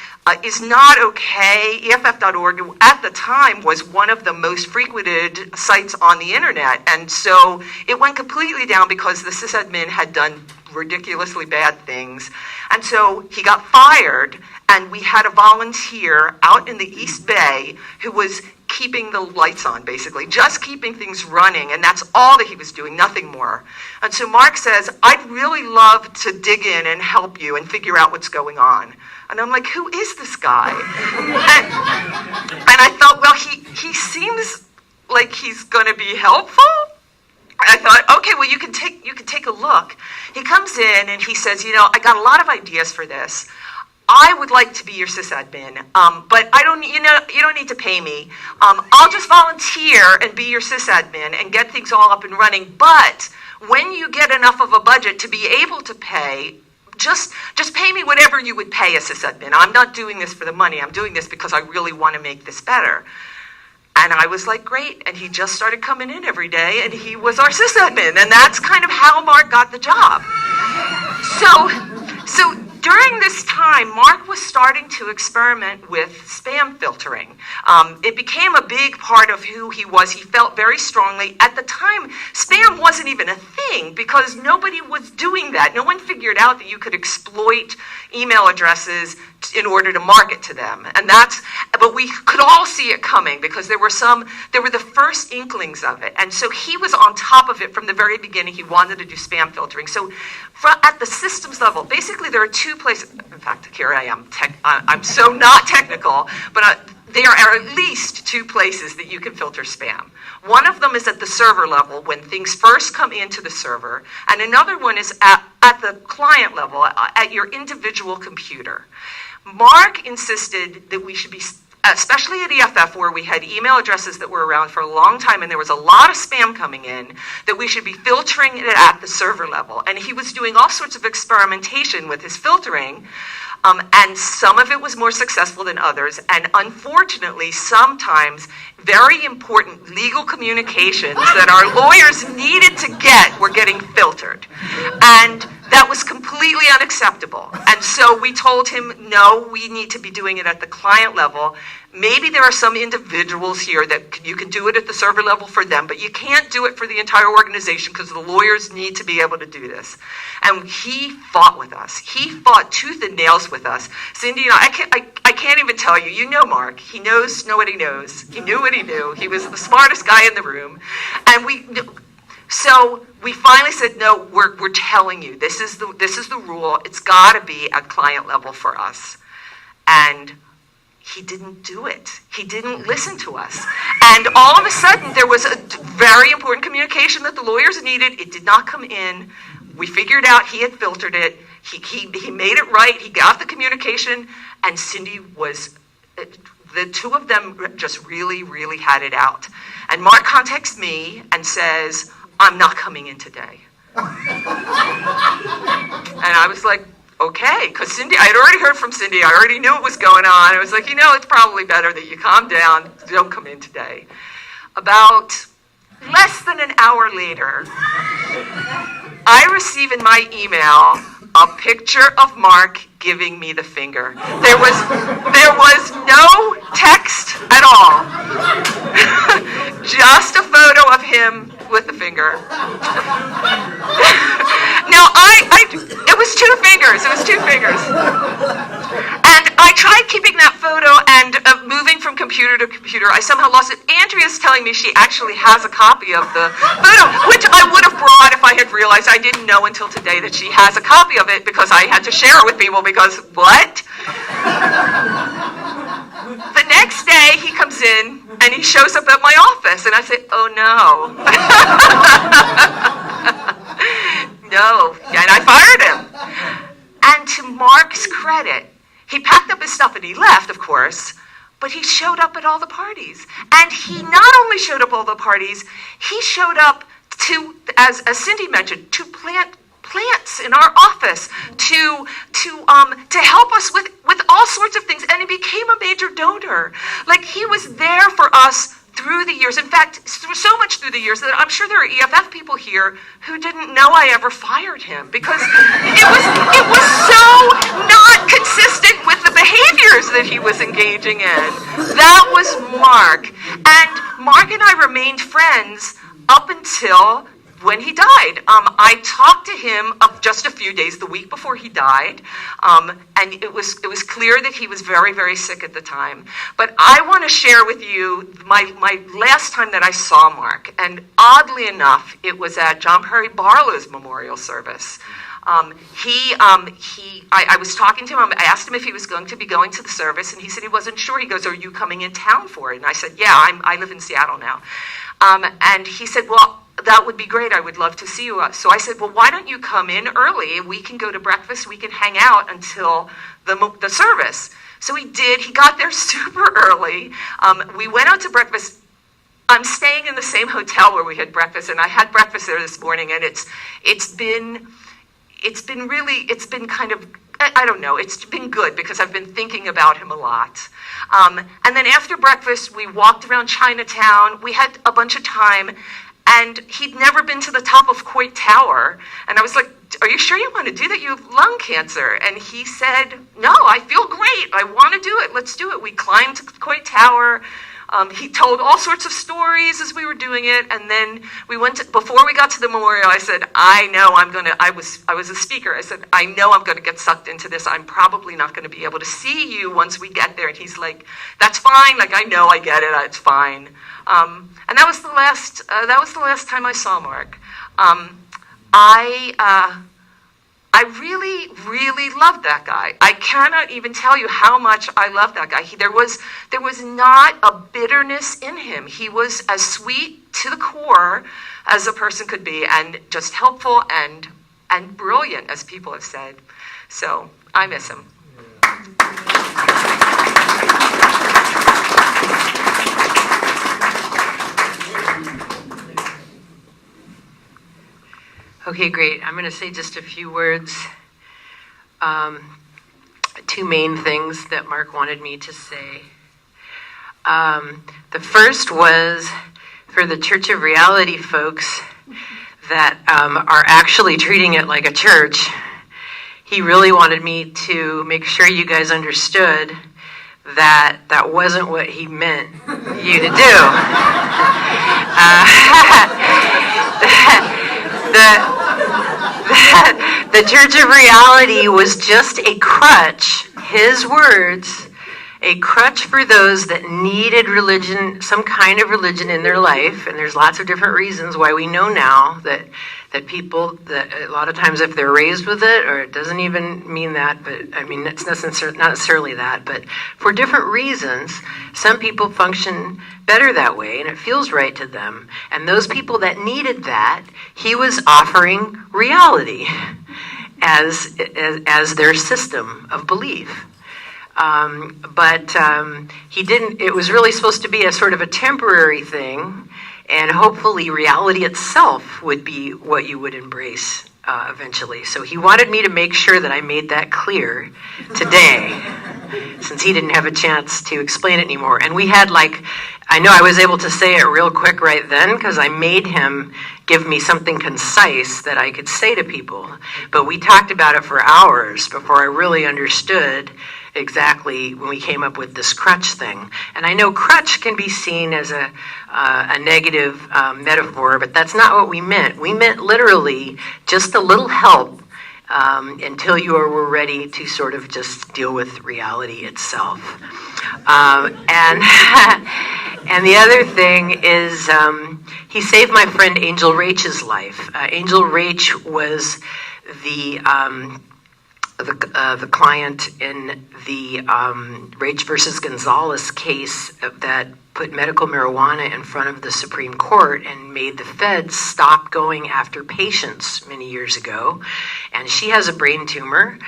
is not okay. EFF.org at the time was one of the most frequented sites on the internet, and so it went completely down because the sysadmin had done ridiculously bad things. And so he got fired, and we had a volunteer out in the East Bay who was keeping the lights on, basically, just keeping things running, and that's all that he was doing, nothing more. And so Mark says, I'd really love to dig in and help you and figure out what's going on. And I'm like, who is this guy? And I thought, well, he seems like he's going to be helpful. I thought, okay, well, you can take a look. He comes in and he says, I got a lot of ideas for this. I would like to be your sysadmin, but I don't. You don't need to pay me. I'll just volunteer and be your sysadmin and get things all up and running. But when you get enough of a budget to be able to pay, just pay me whatever you would pay a sysadmin. I'm not doing this for the money. I'm doing this because I really want to make this better. And I was like, great. And he just started coming in every day, and he was our sysadmin. And that's kind of how Mark got the job. So during this time, Mark was starting to experiment with spam filtering. It became a big part of who he was. He felt very strongly. At the time, spam wasn't even a thing because nobody was doing that. No one figured out that you could exploit email addresses in order to market to them. But we could all see it coming because there were the first inklings of it. And so he was on top of it from the very beginning. He wanted to do spam filtering. So at the systems level, basically there are two places. In fact, here I am. I'm so not technical, but there are at least two places that you can filter spam. One of them is at the server level when things first come into the server, and another one is at the client level, at your individual computer. Mark insisted that we should be, especially at EFF where we had email addresses that were around for a long time and there was a lot of spam coming in, that we should be filtering it at the server level. And he was doing all sorts of experimentation with his filtering, and some of it was more successful than others. And unfortunately, sometimes very important legal communications that our lawyers needed to get were getting filtered. And that was completely unacceptable. And so we told him, no, we need to be doing it at the client level. Maybe there are some individuals here that you can do it at the server level for them, but you can't do it for the entire organization because the lawyers need to be able to do this. And he fought with us. He fought tooth and nails with us. Cindy, I can't even tell you. You know Mark. He know what he knows. He knew what he knew. He was the smartest guy in the room. And so we finally said, no, we're telling you, this is the rule. It's got to be at client level for us. And he didn't do it. He didn't listen to us. And all of a sudden, there was a very important communication that the lawyers needed. It did not come in. We figured out he had filtered it. He made it right. He got the communication. And Cindy the two of them just really, really had it out. And Mark contacts me and says, I'm not coming in today. And I was like, okay, because Cindy, I had already heard from Cindy. I already knew what was going on. I was like, it's probably better that you calm down. Don't come in today. About less than an hour later, I receive in my email a picture of Mark giving me the finger. There was no text at all. Just a photo of him with the finger. Now, it was two fingers. It was two fingers. And I tried keeping that photo and moving from computer to computer. I somehow lost it. Andrea's telling me she actually has a copy of the photo, which I would have brought if I had realized. I didn't know until today that she has a copy of it because I had to share it with people because, what? The next day, he comes in and he shows up at my office, and I say, oh no. No, and I fired him. And to Mark's credit, he packed up his stuff and he left, of course, but he showed up at all the parties. And he not only showed up at all the parties, he showed up to, as Cindy mentioned, to plant plants in our office, to help us with all sorts of things, and he became a major donor. Like, he was there for us through the years, in fact, so much through the years that I'm sure there are EFF people here who didn't know I ever fired him because it was so not consistent with the behaviors that he was engaging in. That was Marc. And Marc and I remained friends up until when he died. I talked to him just a few days, the week before he died, and it was clear that he was very, very sick at the time. But I want to share with you my last time that I saw Marc, and oddly enough, it was at John Perry Barlow's memorial service. I was talking to him. I asked him if he was going to be going to the service, and he said he wasn't sure. He goes, "Are you coming in town for it?" And I said, "Yeah, I live in Seattle now." And he said, "Well, that would be great. I would love to see you." So I said, "Well, why don't you come in early? We can go to breakfast. We can hang out until the service." So he did. He got there super early. We went out to breakfast. I'm staying in the same hotel where we had breakfast, and I had breakfast there this morning, and it's been kind of, I don't know, it's been good because I've been thinking about him a lot. And then after breakfast, we walked around Chinatown. We had a bunch of time, and he'd never been to the top of Coit Tower. And I was like, "Are you sure you want to do that? You have lung cancer." And he said, "No, I feel great. I want to do it. Let's do it." We climbed to Coit Tower. He told all sorts of stories as we were doing it, and then before we got to the memorial, I said, I was a speaker. I said, "I know I'm going to get sucked into this. I'm probably not going to be able to see you once we get there." And he's like, "That's fine. Like, I know, I get it. It's fine." And that was the last time I saw Marc. I really, really loved that guy. I cannot even tell you how much I loved that guy. There was not a bitterness in him. He was as sweet to the core as a person could be, and just helpful and brilliant, as people have said. So I miss him. Okay, great. I'm going to say just a few words. Two main things that Marc wanted me to say. The first was for the Church of Reality folks that are actually treating it like a church. He really wanted me to make sure you guys understood that that wasn't what he meant you to do. The Church of Reality was just a crutch, his words, a crutch for those that needed religion, some kind of religion in their life. And there's lots of different reasons why we know now that people, that a lot of times if they're raised with it, or it doesn't even mean that, but I mean, it's not necessarily that, but for different reasons, some people function better that way, and it feels right to them. And those people that needed that, he was offering reality as their system of belief. But he didn't, it was really supposed to be a sort of a temporary thing, and hopefully reality itself would be what you would embrace eventually. So he wanted me to make sure that I made that clear today, since he didn't have a chance to explain it anymore. And we had I know I was able to say it real quick right then, because I made him give me something concise that I could say to people. But we talked about it for hours before I really understood exactly when we came up with this crutch thing. And I know crutch can be seen as a negative metaphor, but that's not what we meant. We meant literally just a little help until you were ready to sort of just deal with reality itself. And the other thing is he saved my friend Angel Rach's life. Angel Rach was the client in the Rach versus Gonzalez case that put medical marijuana in front of the Supreme Court and made the feds stop going after patients many years ago. And she has a brain tumor,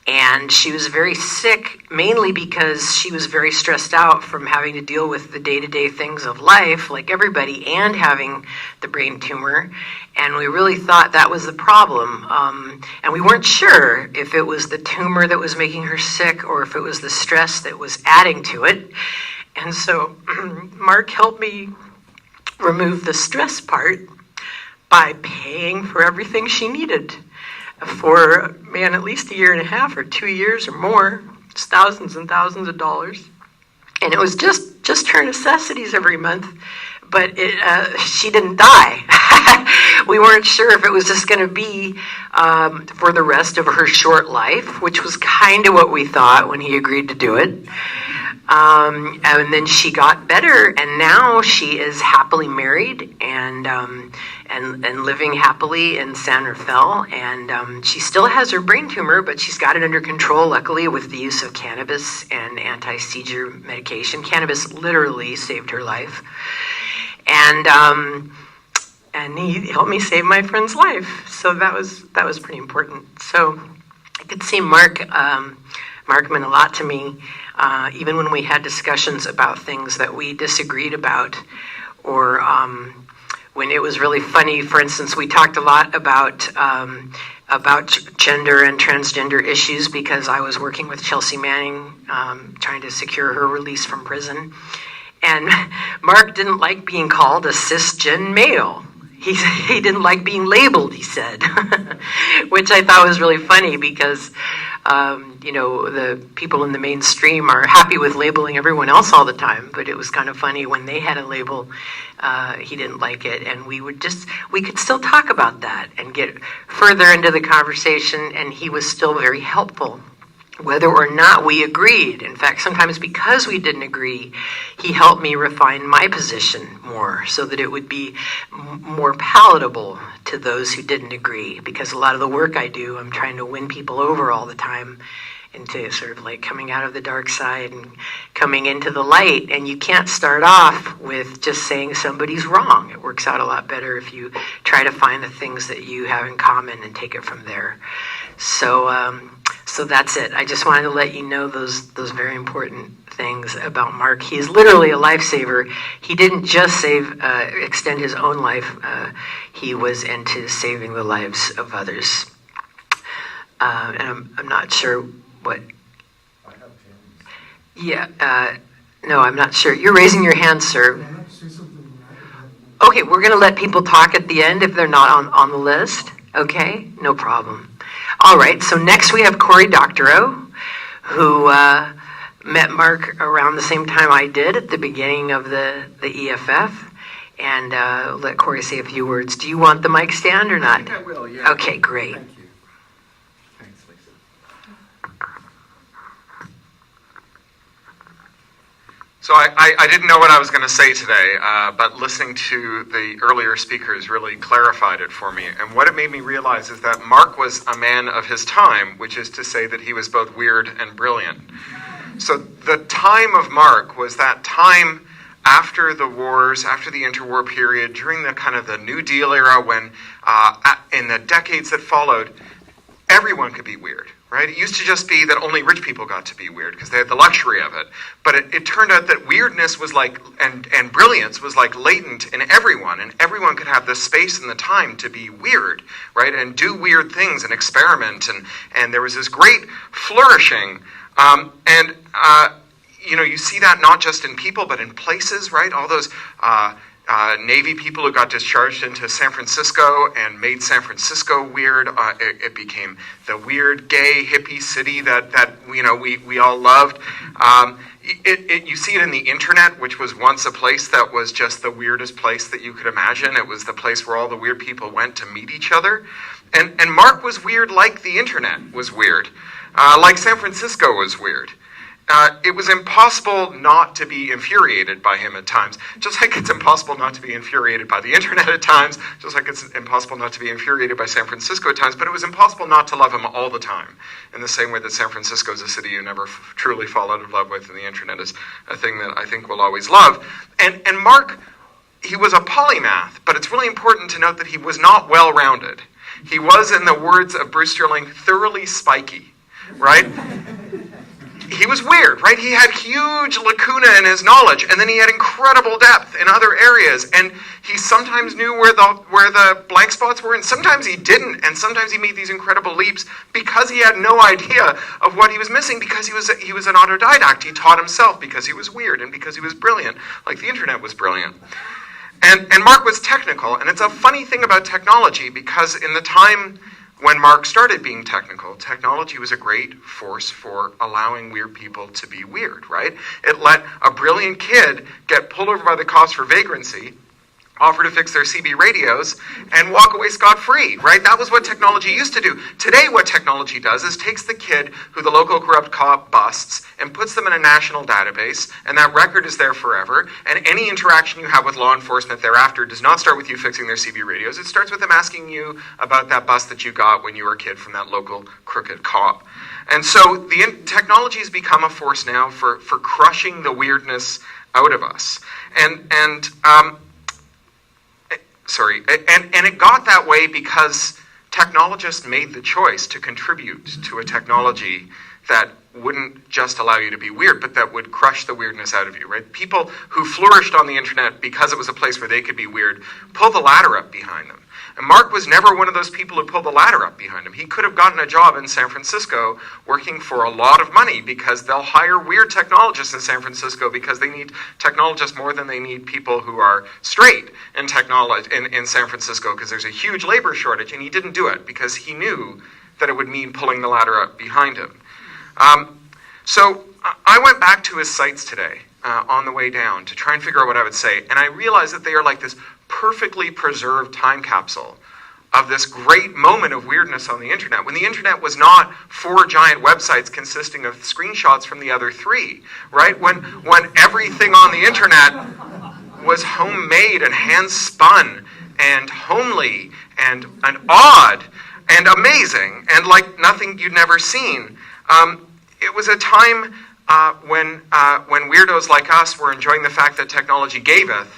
and she was very sick, mainly because she was very stressed out from having to deal with the day-to-day things of life, like everybody, and having the brain tumor. And we really thought that was the problem. And we weren't sure if it was the tumor that was making her sick or if it was the stress that was adding to it. And so Mark helped me remove the stress part by paying for everything she needed for, man, at least a year and a half or 2 years or more. It's thousands and thousands of dollars. And it was just her necessities every month, but she didn't die. We weren't sure if it was just going to be for the rest of her short life, which was kind of what we thought when he agreed to do it. And then she got better, and now she is happily married and living happily in San Rafael. And she still has her brain tumor, but she's got it under control, luckily, with the use of cannabis and anti-seizure medication. Cannabis literally saved her life. And he helped me save my friend's life. So that was pretty important. So I could see Mark meant a lot to me, even when we had discussions about things that we disagreed about, or when it was really funny. For instance, we talked a lot about gender and transgender issues because I was working with Chelsea Manning, trying to secure her release from prison. And Mark didn't like being called a cisgen male. He didn't like being labeled, he said, which I thought was really funny because, the people in the mainstream are happy with labeling everyone else all the time, but it was kind of funny when they had a label, he didn't like it, and we could still talk about that and get further into the conversation, and he was still very helpful, whether or not we agreed. In fact, sometimes because we didn't agree, he helped me refine my position more so that it would be more palatable to those who didn't agree. Because a lot of the work I do, I'm trying to win people over all the time into sort of like coming out of the dark side and coming into the light. And you can't start off with just saying somebody's wrong. It works out a lot better if you try to find the things that you have in common and take it from there. So that's it. I just wanted to let you know those very important things about Mark. He is literally a lifesaver. He didn't just extend his own life. He was into saving the lives of others. And I'm not sure what. Yeah. No, I'm not sure. You're raising your hand, sir. Okay, we're going to let people talk at the end if they're not on the list. Okay, no problem. All right, so next we have Cory Doctorow, who met Mark around the same time I did at the beginning of the EFF. And let Cory say a few words. Do you want the mic stand or not? I think I will, yeah. Okay, great. Thank you. Thanks, Lisa. So I didn't know what I was going to say today, but listening to the earlier speakers really clarified it for me. And what it made me realize is that Mark was a man of his time, which is to say that he was both weird and brilliant. So the time of Mark was that time after the wars, after the interwar period, during the kind of the New Deal era when, in the decades that followed, everyone could be weird. Right? It used to just be that only rich people got to be weird because they had the luxury of it. But it turned out that weirdness was like, and brilliance was like latent in everyone, and everyone could have the space and the time to be weird, right? And do weird things and experiment, and there was this great flourishing. You see that not just in people, but in places, right? All those Navy people who got discharged into San Francisco and made San Francisco weird. It became the weird, gay, hippie city that we all loved. You see it in the internet, which was once a place that was just the weirdest place that you could imagine. It was the place where all the weird people went to meet each other. And Mark was weird like the internet was weird, like San Francisco was weird. It was impossible not to be infuriated by him at times, just like it's impossible not to be infuriated by the internet at times, just like it's impossible not to be infuriated by San Francisco at times, but it was impossible not to love him all the time, in the same way that San Francisco is a city you never truly fall out of love with, and the internet is a thing that I think we'll always love. And Mark, he was a polymath, but it's really important to note that he was not well-rounded. He was, in the words of Bruce Sterling, thoroughly spiky, right? he was weird, right? He had huge lacuna in his knowledge, and then he had incredible depth in other areas, and he sometimes knew where the blank spots were, and sometimes he didn't, and sometimes he made these incredible leaps because he had no idea of what he was missing, because he was an autodidact. He taught himself because he was weird and because he was brilliant, like the internet was brilliant. And Marc was technical, and it's a funny thing about technology, because in the time when Marc started being technical, technology was a great force for allowing weird people to be weird, right? It let a brilliant kid get pulled over by the cops for vagrancy, offer to fix their CB radios, and walk away scot-free, right? That was what technology used to do. Today, what technology does is takes the kid who the local corrupt cop busts and puts them in a national database, and that record is there forever, and any interaction you have with law enforcement thereafter does not start with you fixing their CB radios. It starts with them asking you about that bust that you got when you were a kid from that local crooked cop. And so the technology has become a force now for crushing the weirdness out of us. And it got that way because technologists made the choice to contribute to a technology that wouldn't just allow you to be weird, but that would crush the weirdness out of you, right? People who flourished on the internet because it was a place where they could be weird, pull the ladder up behind them. And Marc was never one of those people who pulled the ladder up behind him. He could have gotten a job in San Francisco working for a lot of money, because they'll hire weird technologists in San Francisco because they need technologists more than they need people who are straight in technology in San Francisco, because there's a huge labor shortage. And he didn't do it because he knew that it would mean pulling the ladder up behind him. So I went back to his sites today on the way down to try and figure out what I would say. And I realized that they are like this perfectly preserved time capsule of this great moment of weirdness on the internet, when the internet was not 4 giant websites consisting of screenshots from the other 3, right? When everything on the internet was homemade and hand-spun and homely and odd and amazing and like nothing you'd never seen. It was a time when weirdos like us were enjoying the fact that technology gaveth,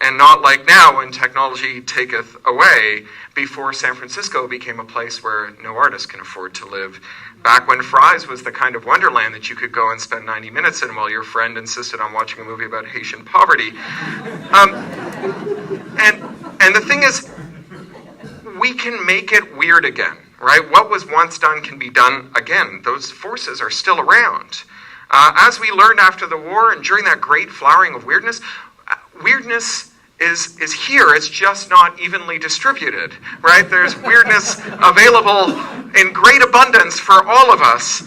and not like now when technology taketh away, before San Francisco became a place where no artist can afford to live. Back when Fry's was the kind of wonderland that you could go and spend 90 minutes in while your friend insisted on watching a movie about Haitian poverty. And the thing is, we can make it weird again, right? What was once done can be done again. Those forces are still around. As we learned after the war and during that great flowering of weirdness, weirdness is here. It's just not evenly distributed, right? There's weirdness available in great abundance for all of us.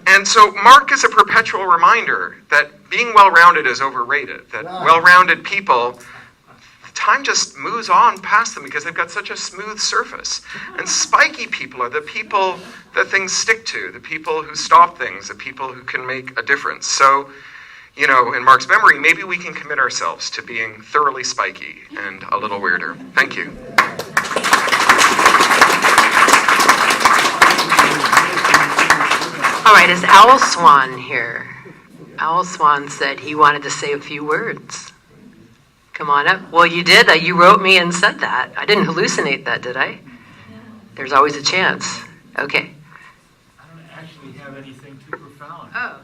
And so Marc is a perpetual reminder that being well-rounded is overrated, that well-rounded people, time just moves on past them because they've got such a smooth surface. And spiky people are the people that things stick to, the people who stop things, the people who can make a difference. So, you know, in Marc's memory, maybe we can commit ourselves to being thoroughly spiky and a little weirder. Thank you. All right, is Owl Swan here? Owl Swan said he wanted to say a few words. Come on up. Well, you did. You wrote me and said that. I didn't hallucinate that, did I? There's always a chance. Okay. I don't actually have anything too profound. Oh.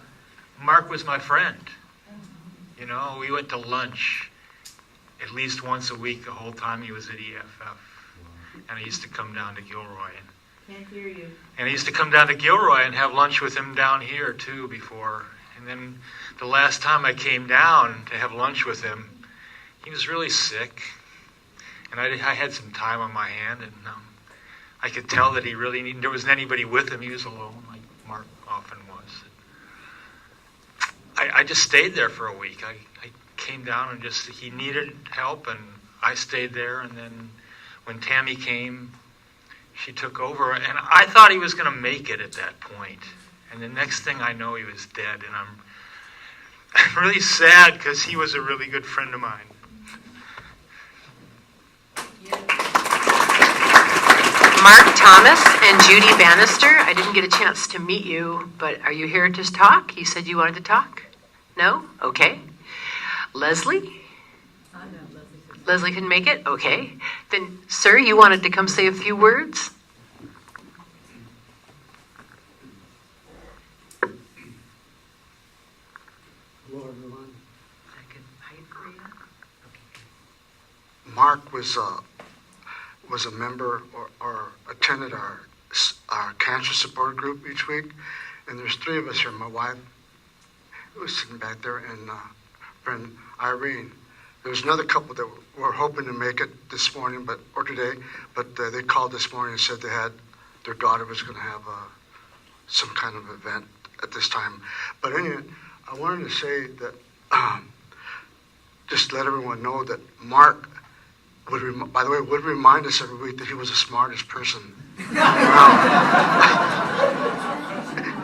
Marc was my friend. You know, we went to lunch at least once a week the whole time he was at EFF. And I used to come down to Gilroy. Can't hear you. And I used to come down to Gilroy and have lunch with him down here, too, before. And then the last time I came down to have lunch with him, he was really sick. And I had some time on my hand, and I could tell that he really needed, there wasn't anybody with him. He was alone, like Marc often was. I just stayed there for a week. I came down and he needed help, and I stayed there. And then when Tammy came, she took over. And I thought he was going to make it at that point. And the next thing I know, he was dead. And I'm really sad because he was a really good friend of mine. Mark Thomas and Judy Bannister, I didn't get a chance to meet you, but are you here to talk? You said you wanted to talk? No? Okay. Leslie? Leslie couldn't make it? Okay. Then, sir, you wanted to come say a few words? Mark was a member or attended our cancer support group each week, and there's 3 of us here. My wife was sitting back there, and friend Irene. There's another couple that were hoping to make it this morning, or today, but they called this morning and said their daughter was going to have some kind of event at this time. But anyway, I wanted to say that just let everyone know that Mark would remind us every week that he was the smartest person around.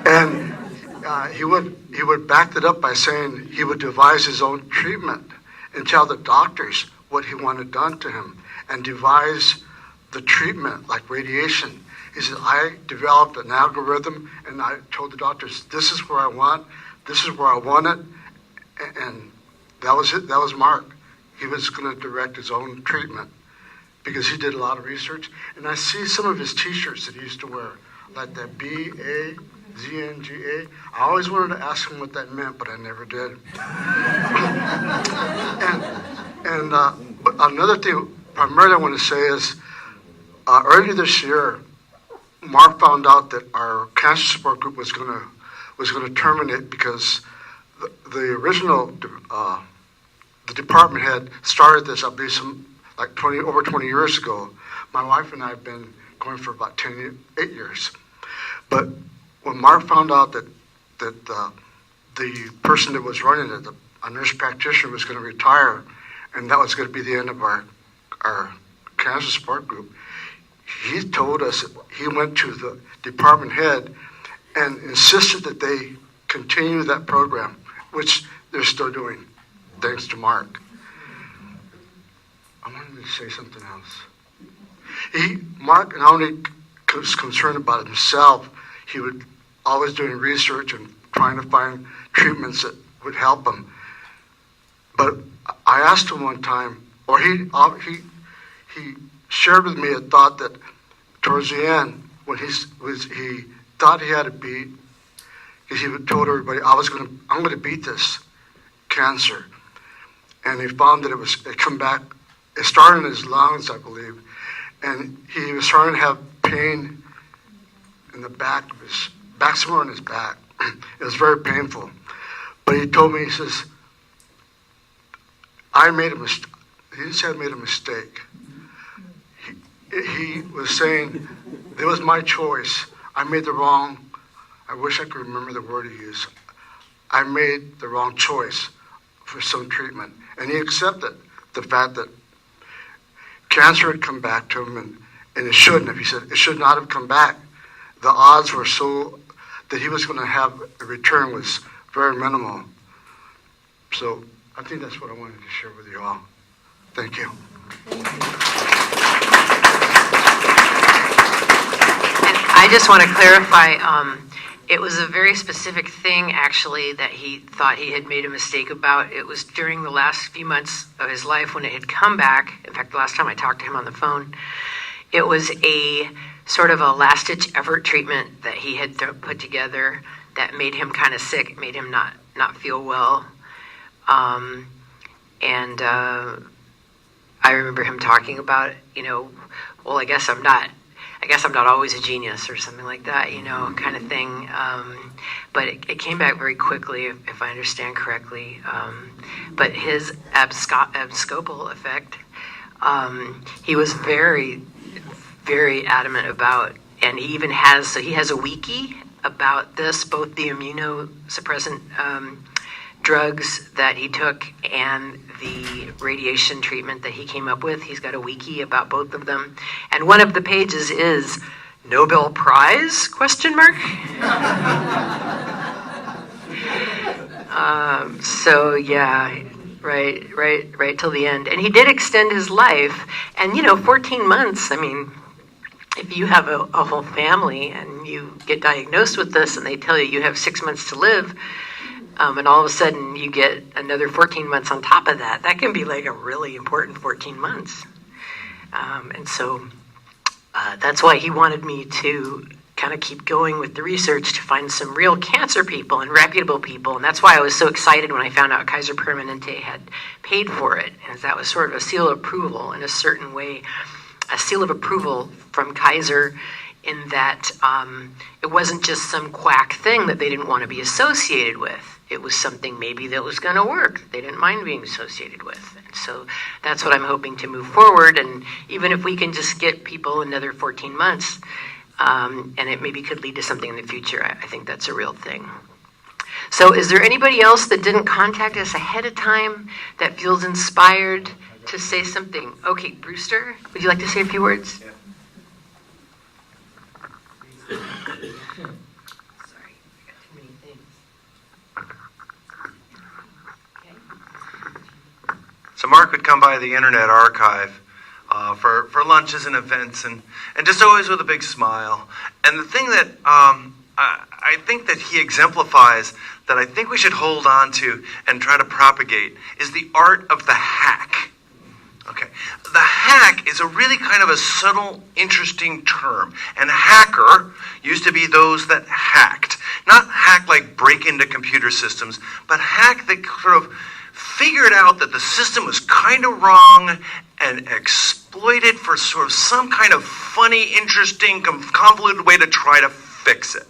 And he would back that up by saying he would devise his own treatment and tell the doctors what he wanted done to him and devise the treatment like radiation. He said, I developed an algorithm and I told the doctors, this is where I want it. And that was it. That was Mark. He was going to direct his own treatment because he did a lot of research. And I see some of his t-shirts that he used to wear, like that BAZNGA. I always wanted to ask him what that meant, but I never did. But another thing primarily I want to say is earlier this year, Mark found out that our cancer support group was going to terminate because the original the department had started this, I believe, over 20 years ago. My wife and I have been going for about 8 years. But when Mark found out that the person that was running it, a nurse practitioner, was going to retire, and that was going to be the end of our cancer support group, he told us he went to the department head and insisted that they continue that program, which they're still doing, thanks to Mark. I wanted to say something else. Mark not only was concerned about himself, he would always doing research and trying to find treatments that would help him. But I asked him one time, or he shared with me a thought that towards the end, when he thought he had a beat, because he told everybody, I'm going to beat this cancer. And he found that it come back. It started in his lungs, I believe, and he was starting to have pain in the back somewhere in his back. It was very painful. But he told me, he says, I made a mistake. He didn't say I made a mistake. He was saying, it was my choice. I wish I could remember the word he used. I made the wrong choice for some treatment. And he accepted the fact that cancer had come back to him, and it shouldn't have. He said it should not have come back. The odds were so that he was going to have a return was very minimal. So I think that's what I wanted to share with you all. Thank you. And I just want to clarify, it was a very specific thing, actually, that he thought he had made a mistake about. It was during the last few months of his life when it had come back. In fact, the last time I talked to him on the phone, it was a sort of a last-ditch effort treatment that he had put together that made him kind of sick, made him not feel well. I remember him talking about, well, I guess I'm not always a genius or something like that, kind of thing. But it came back very quickly, if I understand correctly. But his abscopal effect, he was very, very adamant about, and he even has a wiki about this, both the immunosuppressant drugs that he took and the radiation treatment that he came up with. He's got a wiki about both of them. And one of the pages is Nobel Prize, ? So yeah, right till the end. And he did extend his life. And 14 months, I mean, if you have a whole family and you get diagnosed with this and they tell you have 6 months to live, and all of a sudden you get another 14 months on top of that, that can be like a really important 14 months. And so that's why he wanted me to kind of keep going with the research to find some real cancer people and reputable people. And that's why I was so excited when I found out Kaiser Permanente had paid for it. And that was sort of a seal of approval in a certain way, a seal of approval from Kaiser in that it wasn't just some quack thing that they didn't want to be associated with. It was something maybe that was going to work, that they didn't mind being associated with. And so that's what I'm hoping to move forward. And even if we can just get people another 14 months, and it maybe could lead to something in the future, I think that's a real thing. So is there anybody else that didn't contact us ahead of time that feels inspired to say something? Okay, Brewster, would you like to say a few words? Yeah. Sorry, I got too many things. So Mark would come by the Internet Archive for lunches and events, and just always with a big smile. And the thing that I think that he exemplifies that I think we should hold on to and try to propagate is the art of the hack. Okay, the hack is a really kind of a subtle, interesting term. And hacker used to be those that hacked. Not hack like break into computer systems, but hack that sort of figured out that the system was kind of wrong and exploited for sort of some kind of funny, interesting, convoluted way to try to fix it.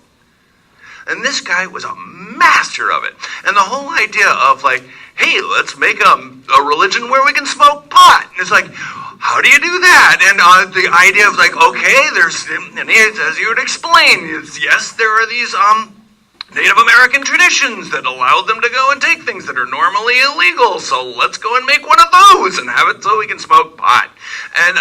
And this guy was a master of it. And the whole idea of like, hey, let's make a religion where we can smoke pot. And it's like, how do you do that? And the idea of like, okay, and as you would explain, yes, there are these Native American traditions that allowed them to go and take things that are normally illegal. So let's go and make one of those and have it so we can smoke pot. And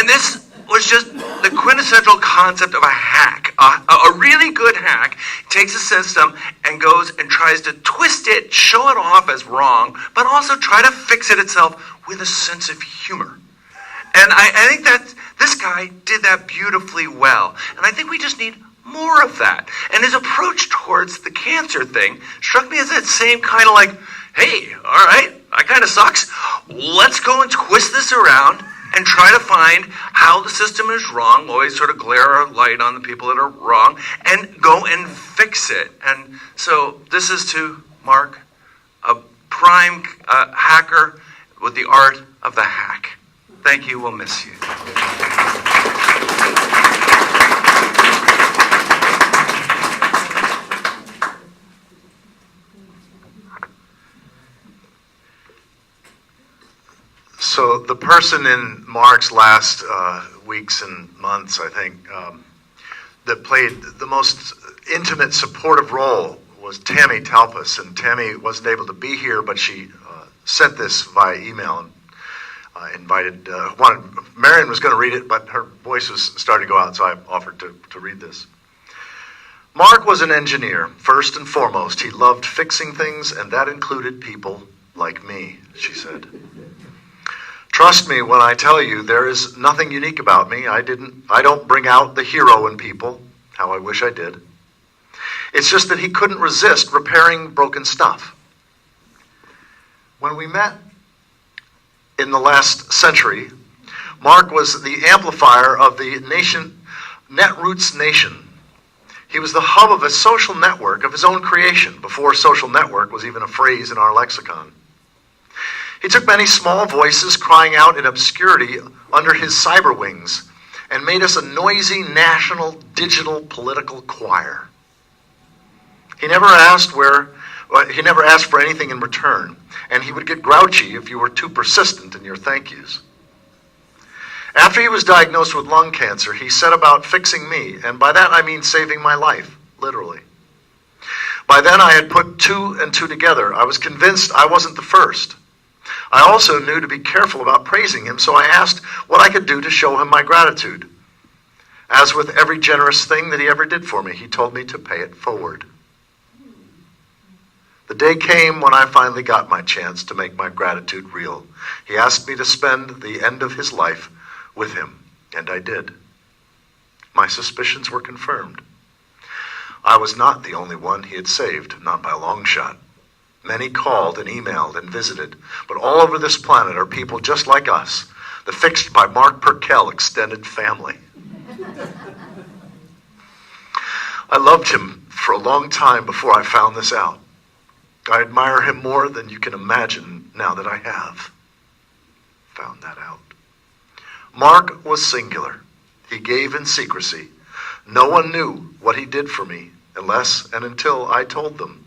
this was just the quintessential concept of a hack. A really good hack takes a system and goes and tries to twist it, show it off as wrong, but also try to fix it itself with a sense of humor. And I think that this guy did that beautifully well. And I think we just need more of that. And his approach towards the cancer thing struck me as that same kind of like, hey, all right, that kind of sucks. Let's go and twist this around and try to find how the system is wrong, always sort of glare a light on the people that are wrong, and go and fix it. And so this is to Mark, a prime hacker with the art of the hack. Thank you, we'll miss you. So the person in Mark's last weeks and months, I think, that played the most intimate, supportive role was Tammy Talpas. And Tammy wasn't able to be here, but she sent this via email and Marion was going to read it, but her voice was starting to go out, so I offered to read this. Mark was an engineer, first and foremost. He loved fixing things, and that included people like me, she said. Trust me when I tell you there is nothing unique about me. I don't bring out the hero in people, how I wish I did. It's just that he couldn't resist repairing broken stuff. When we met in the last century, Mark was the amplifier of the nation, Netroots Nation. He was the hub of a social network of his own creation, before social network was even a phrase in our lexicon. He took many small voices crying out in obscurity under his cyber wings and made us a noisy national digital political choir. He never asked for anything in return, and he would get grouchy if you were too persistent in your thank yous. After he was diagnosed with lung cancer, he set about fixing me, and by that I mean saving my life, literally. By then I had put two and two together. I was convinced I wasn't the first. I also knew to be careful about praising him, so I asked what I could do to show him my gratitude. As with every generous thing that he ever did for me, he told me to pay it forward. The day came when I finally got my chance to make my gratitude real. He asked me to spend the end of his life with him, and I did. My suspicions were confirmed. I was not the only one he had saved, not by a long shot. Many called and emailed and visited, but all over this planet are people just like us, the Fixed by Marc Perkel extended family. I loved him for a long time before I found this out. I admire him more than you can imagine now that I have found that out. Marc was singular. He gave in secrecy. No one knew what he did for me unless and until I told them.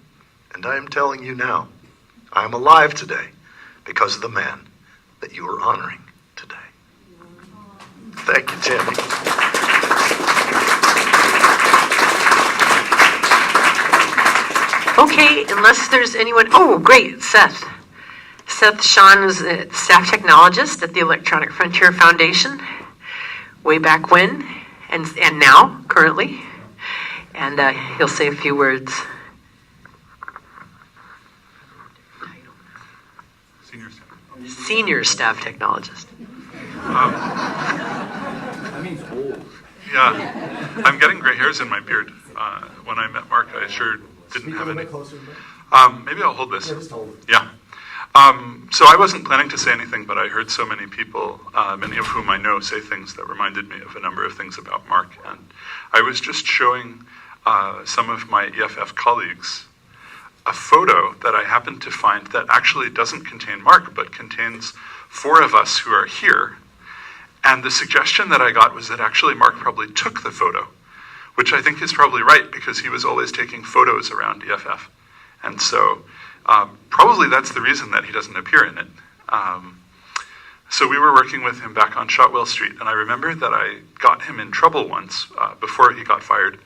And I am telling you now, I am alive today because of the man that you are honoring today. Thank you, Tammy. Okay, unless there's anyone, oh, great, Seth. Seth Sean was a staff technologist at the Electronic Frontier Foundation way back when, and now, currently. And he'll say a few words. Senior staff technologist. That means old. Yeah, I'm getting gray hairs in my beard. When I met Marc, I sure didn't have any. Maybe I'll hold this. Yeah, just hold it. Yeah. So I wasn't planning to say anything, but I heard so many people, many of whom I know, say things that reminded me of a number of things about Marc. And I was just showing some of my EFF colleagues a photo that I happened to find that actually doesn't contain Marc, but contains 4 of us who are here. And the suggestion that I got was that actually Marc probably took the photo, which I think is probably right because he was always taking photos around EFF. And so probably that's the reason that he doesn't appear in it. So we were working with him back on Shotwell Street, and I remember that I got him in trouble once before he got fired.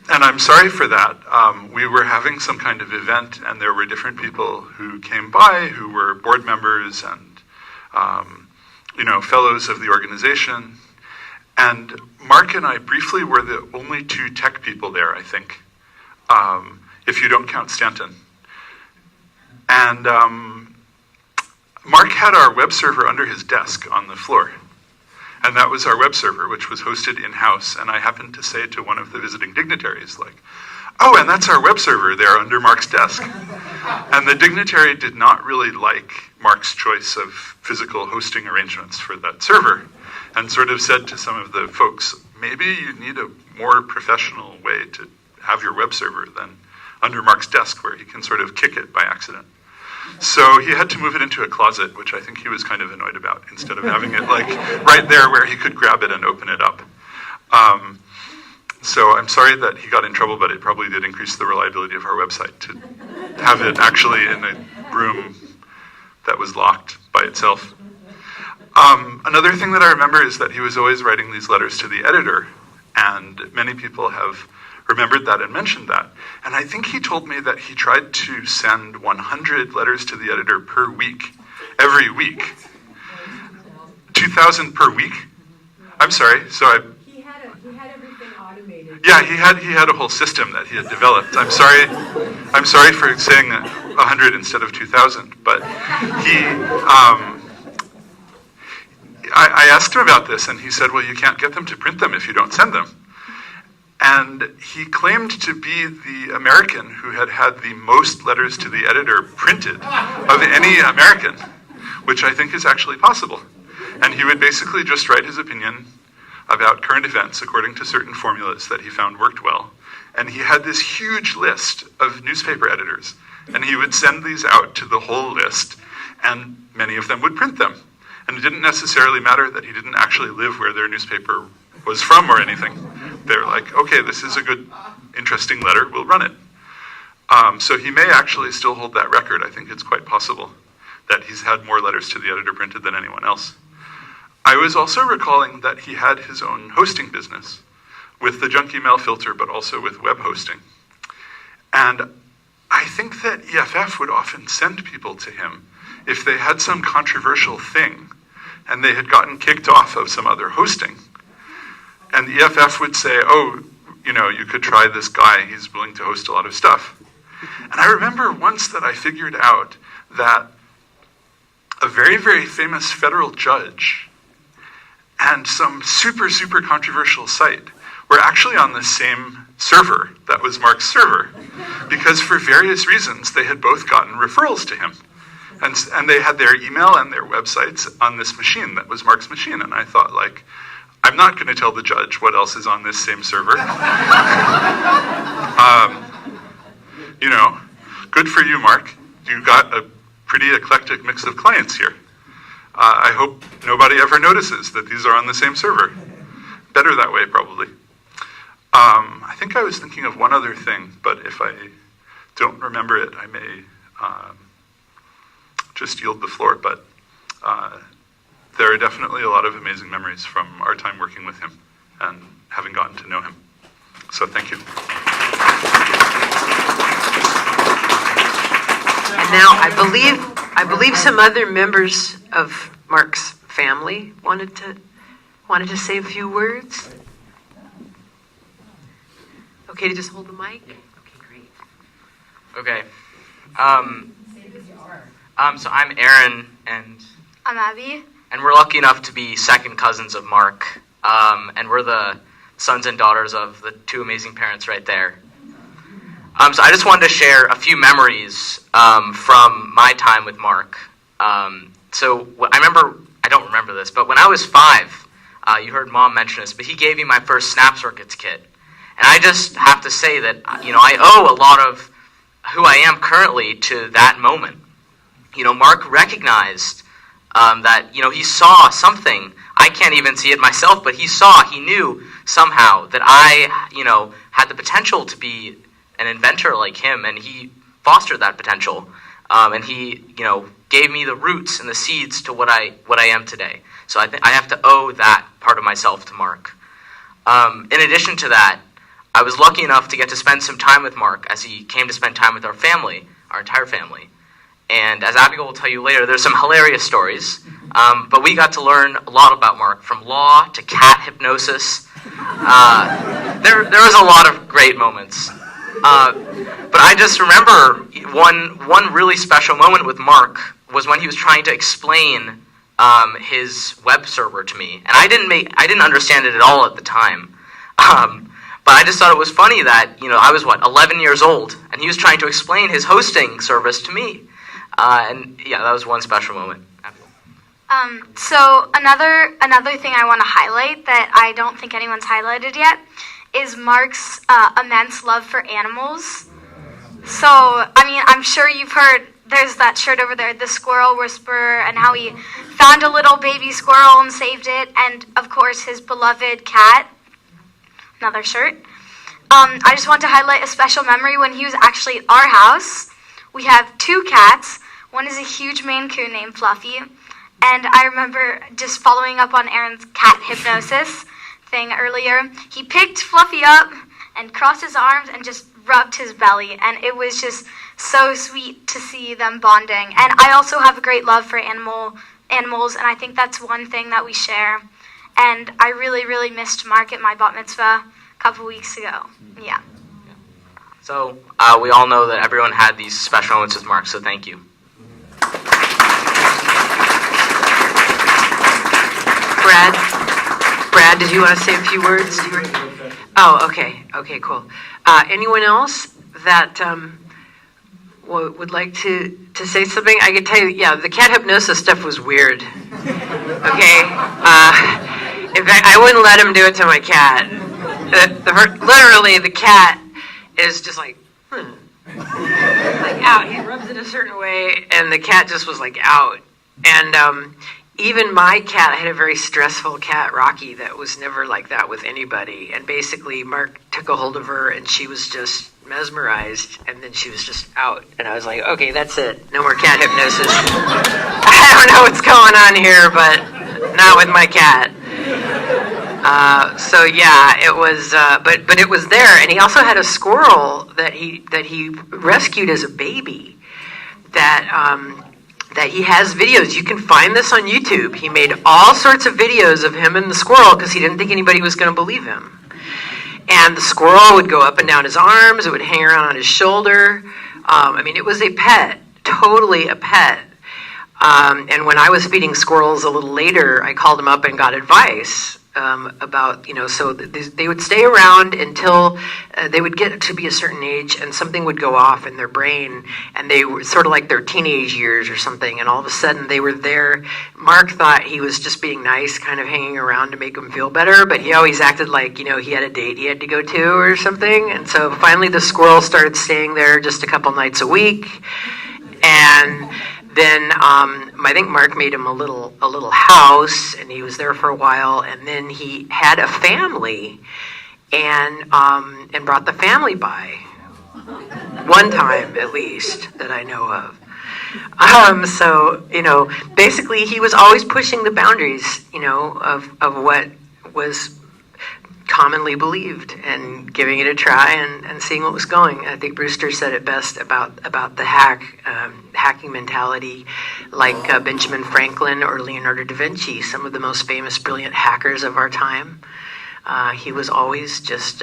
And I'm sorry for that. We were having some kind of event, and there were different people who came by who were board members and fellows of the organization. And Marc and I briefly were the only 2 tech people there, I think, if you don't count Stanton. And Marc had our web server under his desk on the floor. And that was our web server, which was hosted in-house. And I happened to say to one of the visiting dignitaries, like, oh, and that's our web server there under Marc's desk. And the dignitary did not really like Marc's choice of physical hosting arrangements for that server, and sort of said to some of the folks, maybe you need a more professional way to have your web server than under Marc's desk, where he can sort of kick it by accident. So he had to move it into a closet, which I think he was kind of annoyed about, instead of having it like right there where he could grab it and open it up. So I'm sorry that he got in trouble, but it probably did increase the reliability of our website to have it actually in a room that was locked by itself. Another thing that I remember is that he was always writing these letters to the editor, and many people have remembered that and mentioned that. And I think he told me that he tried to send 100 letters to the editor per week, every week. 2,000 per week? I'm sorry, so He had everything automated. yeah, he had a whole system that he had developed. I'm sorry for saying 100 instead of 2,000, but I asked him about this, and he said, well, you can't get them to print them if you don't send them. And he claimed to be the American who had had the most letters to the editor printed of any American, which I think is actually possible. And he would basically just write his opinion about current events according to certain formulas that he found worked well. And he had this huge list of newspaper editors, and he would send these out to the whole list, and many of them would print them. And it didn't necessarily matter that he didn't actually live where their newspaper was from or anything. They're like, okay, this is a good, interesting letter, we'll run it. So he may actually still hold that record. I think it's quite possible that he's had more letters to the editor printed than anyone else. I was also recalling that he had his own hosting business with the junk email filter, but also with web hosting. And I think that EFF would often send people to him if they had some controversial thing and they had gotten kicked off of some other hosting. And the EFF would say, oh, you could try this guy, he's willing to host a lot of stuff. And I remember once that I figured out that a very, very famous federal judge and some super, super controversial site were actually on the same server that was Marc's server, because for various reasons they had both gotten referrals to him. And they had their email and their websites on this machine that was Marc's machine. And I thought, like, I'm not going to tell the judge what else is on this same server. You know, good for you, Mark. You got a pretty eclectic mix of clients here. I hope nobody ever notices that these are on the same server. Better that way, probably. I think I was thinking of one other thing, but if I don't remember it, I may just yield the floor. But there are definitely a lot of amazing memories from our time working with him and having gotten to know him. So thank you. And now I believe some other members of Mark's family wanted to say a few words. Okay to just hold the mic? Okay, great. Okay. So I'm Aaron, and I'm Abby. And we're lucky enough to be second cousins of Mark. And we're the sons and daughters of the two amazing parents right there. So I just wanted to share a few memories from my time with Mark. So I don't remember this, but when I was 5, you heard Mom mention this, but he gave me my first Snap Circuits kit. And I just have to say that, I owe a lot of who I am currently to that moment. Mark recognized that, he saw something. I can't even see it myself, but he knew somehow that I, had the potential to be an inventor like him, and he fostered that potential. And he, gave me the roots and the seeds to what I am today. So I have to owe that part of myself to Mark. In addition to that, I was lucky enough to get to spend some time with Mark as he came to spend time with our family, our entire family. And as Abigail will tell you later, there's some hilarious stories. But we got to learn a lot about Mark, from law to cat hypnosis. There was a lot of great moments. But I just remember one really special moment with Mark was when he was trying to explain his web server to me, and I didn't understand it at all at the time. But I just thought it was funny that I was 11 years old, and he was trying to explain his hosting service to me, and yeah, that was one special moment. So another thing I want to highlight that I don't think anyone's highlighted yet is Mark's immense love for animals. So, I'm sure you've heard, there's that shirt over there, The Squirrel Whisperer, and how he found a little baby squirrel and saved it, and of course his beloved cat. Another shirt. I just want to highlight a special memory when he was actually at our house. We have 2 cats. One is a huge Maine Coon named Fluffy, and I remember just following up on Aaron's cat hypnosis thing earlier. He picked Fluffy up and crossed his arms and just rubbed his belly, and it was just so sweet to see them bonding. And I also have a great love for animals, and I think that's one thing that we share. And I really, really missed Mark at my bat mitzvah a couple weeks ago. Yeah. So we all know that everyone had these special moments with Mark, so thank you. Brad, did you want to say a few words? Oh, okay, cool. Anyone else that would like to say something? I can tell you, yeah, the cat hypnosis stuff was weird. Okay, in fact, I wouldn't let him do it to my cat. Literally, the cat is just like out. He rubs it a certain way, and the cat just was like out. And even my cat, I had a very stressful cat, Rocky, that was never like that with anybody. And basically, Mark took a hold of her, and she was just mesmerized, and then she was just out. And I was like, okay, that's it. No more cat hypnosis. I don't know what's going on here, but not with my cat. So yeah, it was, but it was there. And he also had a squirrel that he rescued as a baby that he has videos. You can find this on YouTube. He made all sorts of videos of him and the squirrel because he didn't think anybody was going to believe him. And the squirrel would go up and down his arms. It would hang around on his shoulder. It was a pet, totally a pet. And when I was feeding squirrels a little later, I called him up and got advice. about, so they would stay around until they would get to be a certain age and something would go off in their brain and they were sort of like their teenage years or something, and all of a sudden they were there. Mark thought he was just being nice, kind of hanging around to make them feel better, but he always acted like, he had a date he had to go to or something. And so finally the squirrel started staying there just a couple nights a week. And then I think Mark made him a little house, and he was there for a while. And then he had a family, and brought the family by one time at least that I know of. So basically he was always pushing the boundaries, of what was commonly believed and giving it a try and seeing what was going. I think Brewster said it best about the hacking mentality, like Benjamin Franklin or Leonardo da Vinci, some of the most famous, brilliant hackers of our time. He was always just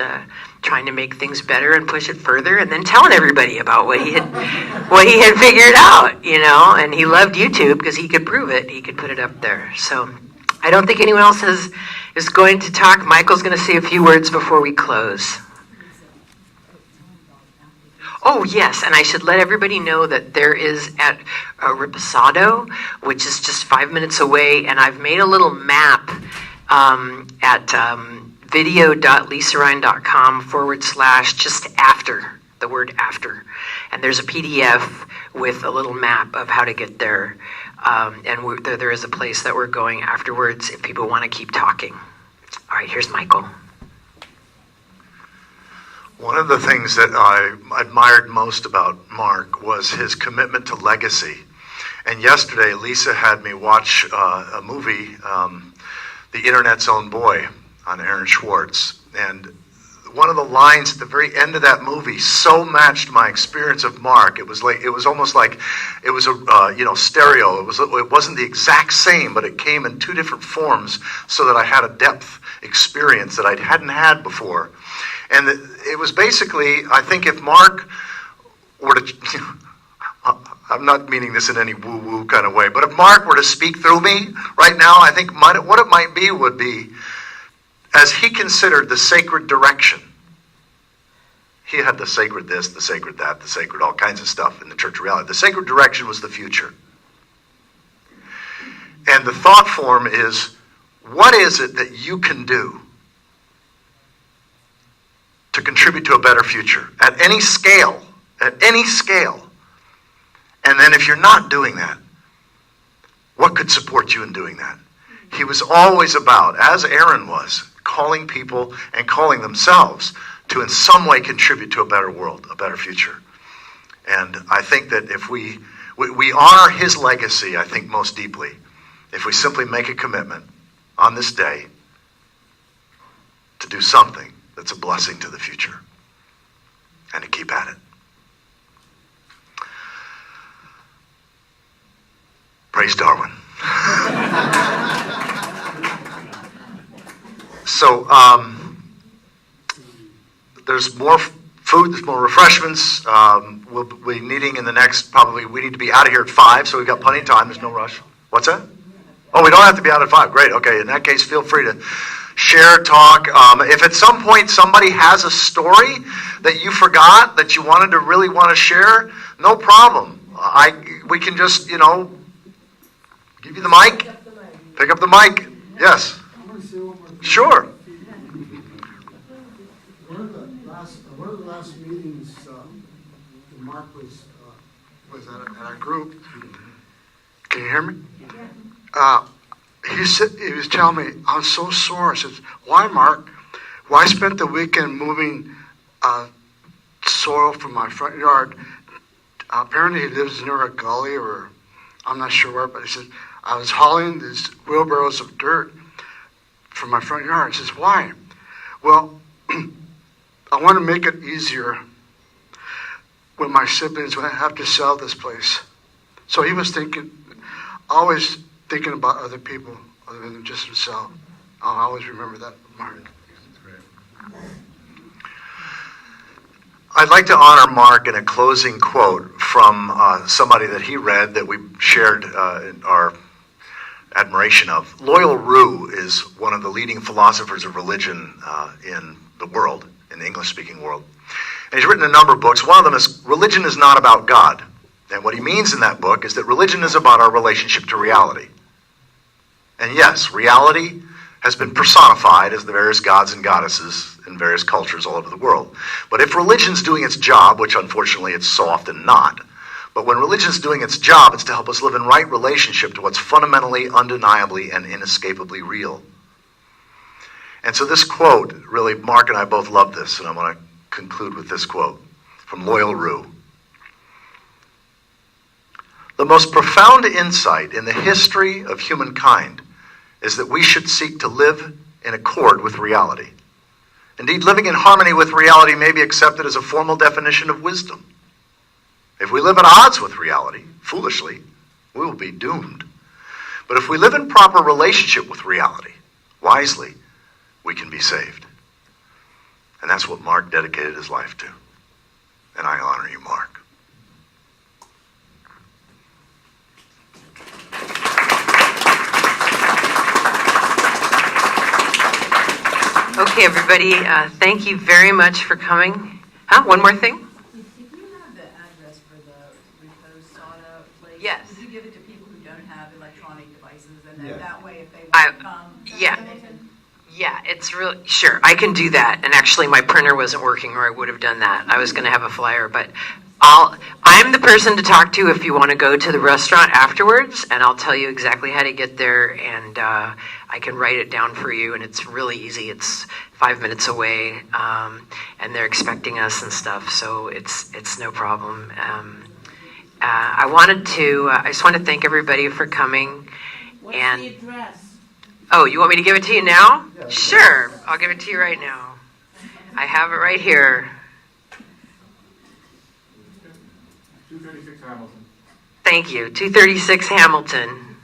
trying to make things better and push it further, and then telling everybody about what he had figured out, And he loved YouTube because he could prove it. He could put it up there. So I don't think anyone else is going to talk. Michael's going to say a few words before we close. Oh, yes, and I should let everybody know that there is at Riposado, which is just 5 minutes away, and I've made a little map at video.lisarine.com/ just after, the word after. And there's a PDF with a little map of how to get there. And there is a place that we're going afterwards if people want to keep talking. All right, here's Michael. One of the things that I admired most about Mark was his commitment to legacy. And yesterday, Lisa had me watch a movie, The Internet's Own Boy, on Aaron Schwartz. And one of the lines at the very end of that movie so matched my experience of Mark. It was almost like it was a stereo. It wasn't the exact same, but it came in two different forms so that I had a depth experience that I hadn't had before. And it was basically, I think if Mark were to, I'm not meaning this in any woo-woo kind of way, but if Mark were to speak through me right now, I think what it might be would be, as he considered the sacred direction. He had the sacred this, the sacred that, the sacred all kinds of stuff in the Church of Reality. The sacred direction was the future. And the thought form is, what is it that you can do to contribute to a better future at any scale, And then if you're not doing that, what could support you in doing that? He was always about, as Aaron was, calling people and calling themselves to in some way contribute to a better world, a better future. And I think that if we honor his legacy, I think most deeply, if we simply make a commitment on this day to do something that's a blessing to the future and to keep at it. Praise Darwin. So there's more food, there's more refreshments. We'll be meeting in the next, we need to be out of here at 5, so we've got plenty of time. There's no rush. What's that? Oh, we don't have to be out at 5. Great. Okay. In that case, feel free to share, talk. If at some point somebody has a story that you forgot that you really want to share, no problem. We can just, give you the mic. Pick up the mic. Yes. Sure. One of the last meetings Mark was at our group. Can you hear me? He was telling me, I'm so sore. I said, why, Mark? Well, I spent the weekend moving soil from my front yard. Apparently he lives near a gully, or I'm not sure where, but he said, I was hauling these wheelbarrows of dirt from my front yard. He says, why? Well, I want to make it easier when my siblings, when I have to sell this place. So he was always thinking about other people other than just himself. I'll always remember that, Mark. I'd like to honor Mark in a closing quote from somebody that he read that we shared at admiration of. Loyal Rue is one of the leading philosophers of religion in the world, in the English-speaking world. And he's written a number of books. One of them is Religion is Not About God. And what he means in that book is that religion is about our relationship to reality. And yes, reality has been personified as the various gods and goddesses in various cultures all over the world. But if religion's doing its job, which unfortunately it's so often not, but when religion's doing its job, it's to help us live in right relationship to what's fundamentally, undeniably, and inescapably real. And so this quote, really, Mark and I both love this, and I want to conclude with this quote from Loyal Rue. The most profound insight in the history of humankind is that we should seek to live in accord with reality. Indeed, living in harmony with reality may be accepted as a formal definition of wisdom. If we live at odds with reality, foolishly, we will be doomed. But if we live in proper relationship with reality, wisely, we can be saved. And that's what Mark dedicated his life to. And I honor you, Mark. Okay, everybody, thank you very much for coming. One more thing? If you have the address for the repose sauna place, Yes. could you give it to people who don't have electronic devices, and then Yeah. that way, if they I- want to come, yeah. then they can. Yeah, it's really, sure, I can do that. And actually, my printer wasn't working, or I would have done that. I was going to have a flyer, but I'm the person to talk to if you want to go to the restaurant afterwards, and I'll tell you exactly how to get there, and I can write it down for you, and it's really easy. It's 5 minutes away, and they're expecting us and stuff, so it's no problem. I just want to thank everybody for coming. What's and the address? Oh, you want me to give it to you now? Sure, I'll give it to you right now. I have it right here. 236 Hamilton. Thank you, 236 Hamilton.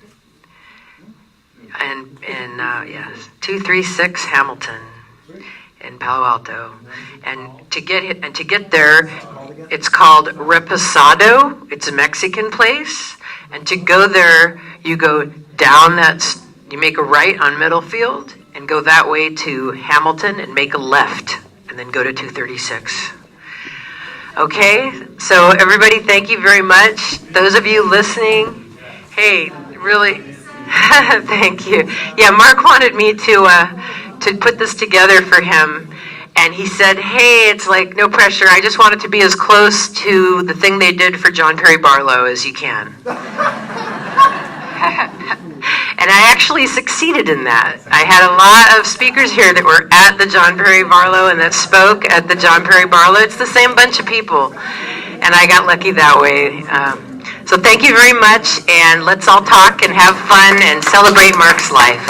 And yes, 236 Hamilton in Palo Alto. And to get there, it's called Reposado. It's a Mexican place. And to go there, you go down you make a right on Middlefield and go that way to Hamilton and make a left and then go to 236. Okay, so everybody, thank you very much. Those of you listening, hey, really, thank you. Yeah, Mark wanted me to put this together for him, and he said, hey, it's like no pressure. I just want it to be as close to the thing they did for John Perry Barlow as you can. And I actually succeeded in that. I had a lot of speakers here that were at the John Perry Barlow and that spoke at the John Perry Barlow. It's the same bunch of people. And I got lucky that way. So thank you very much, and let's all talk and have fun and celebrate Mark's life.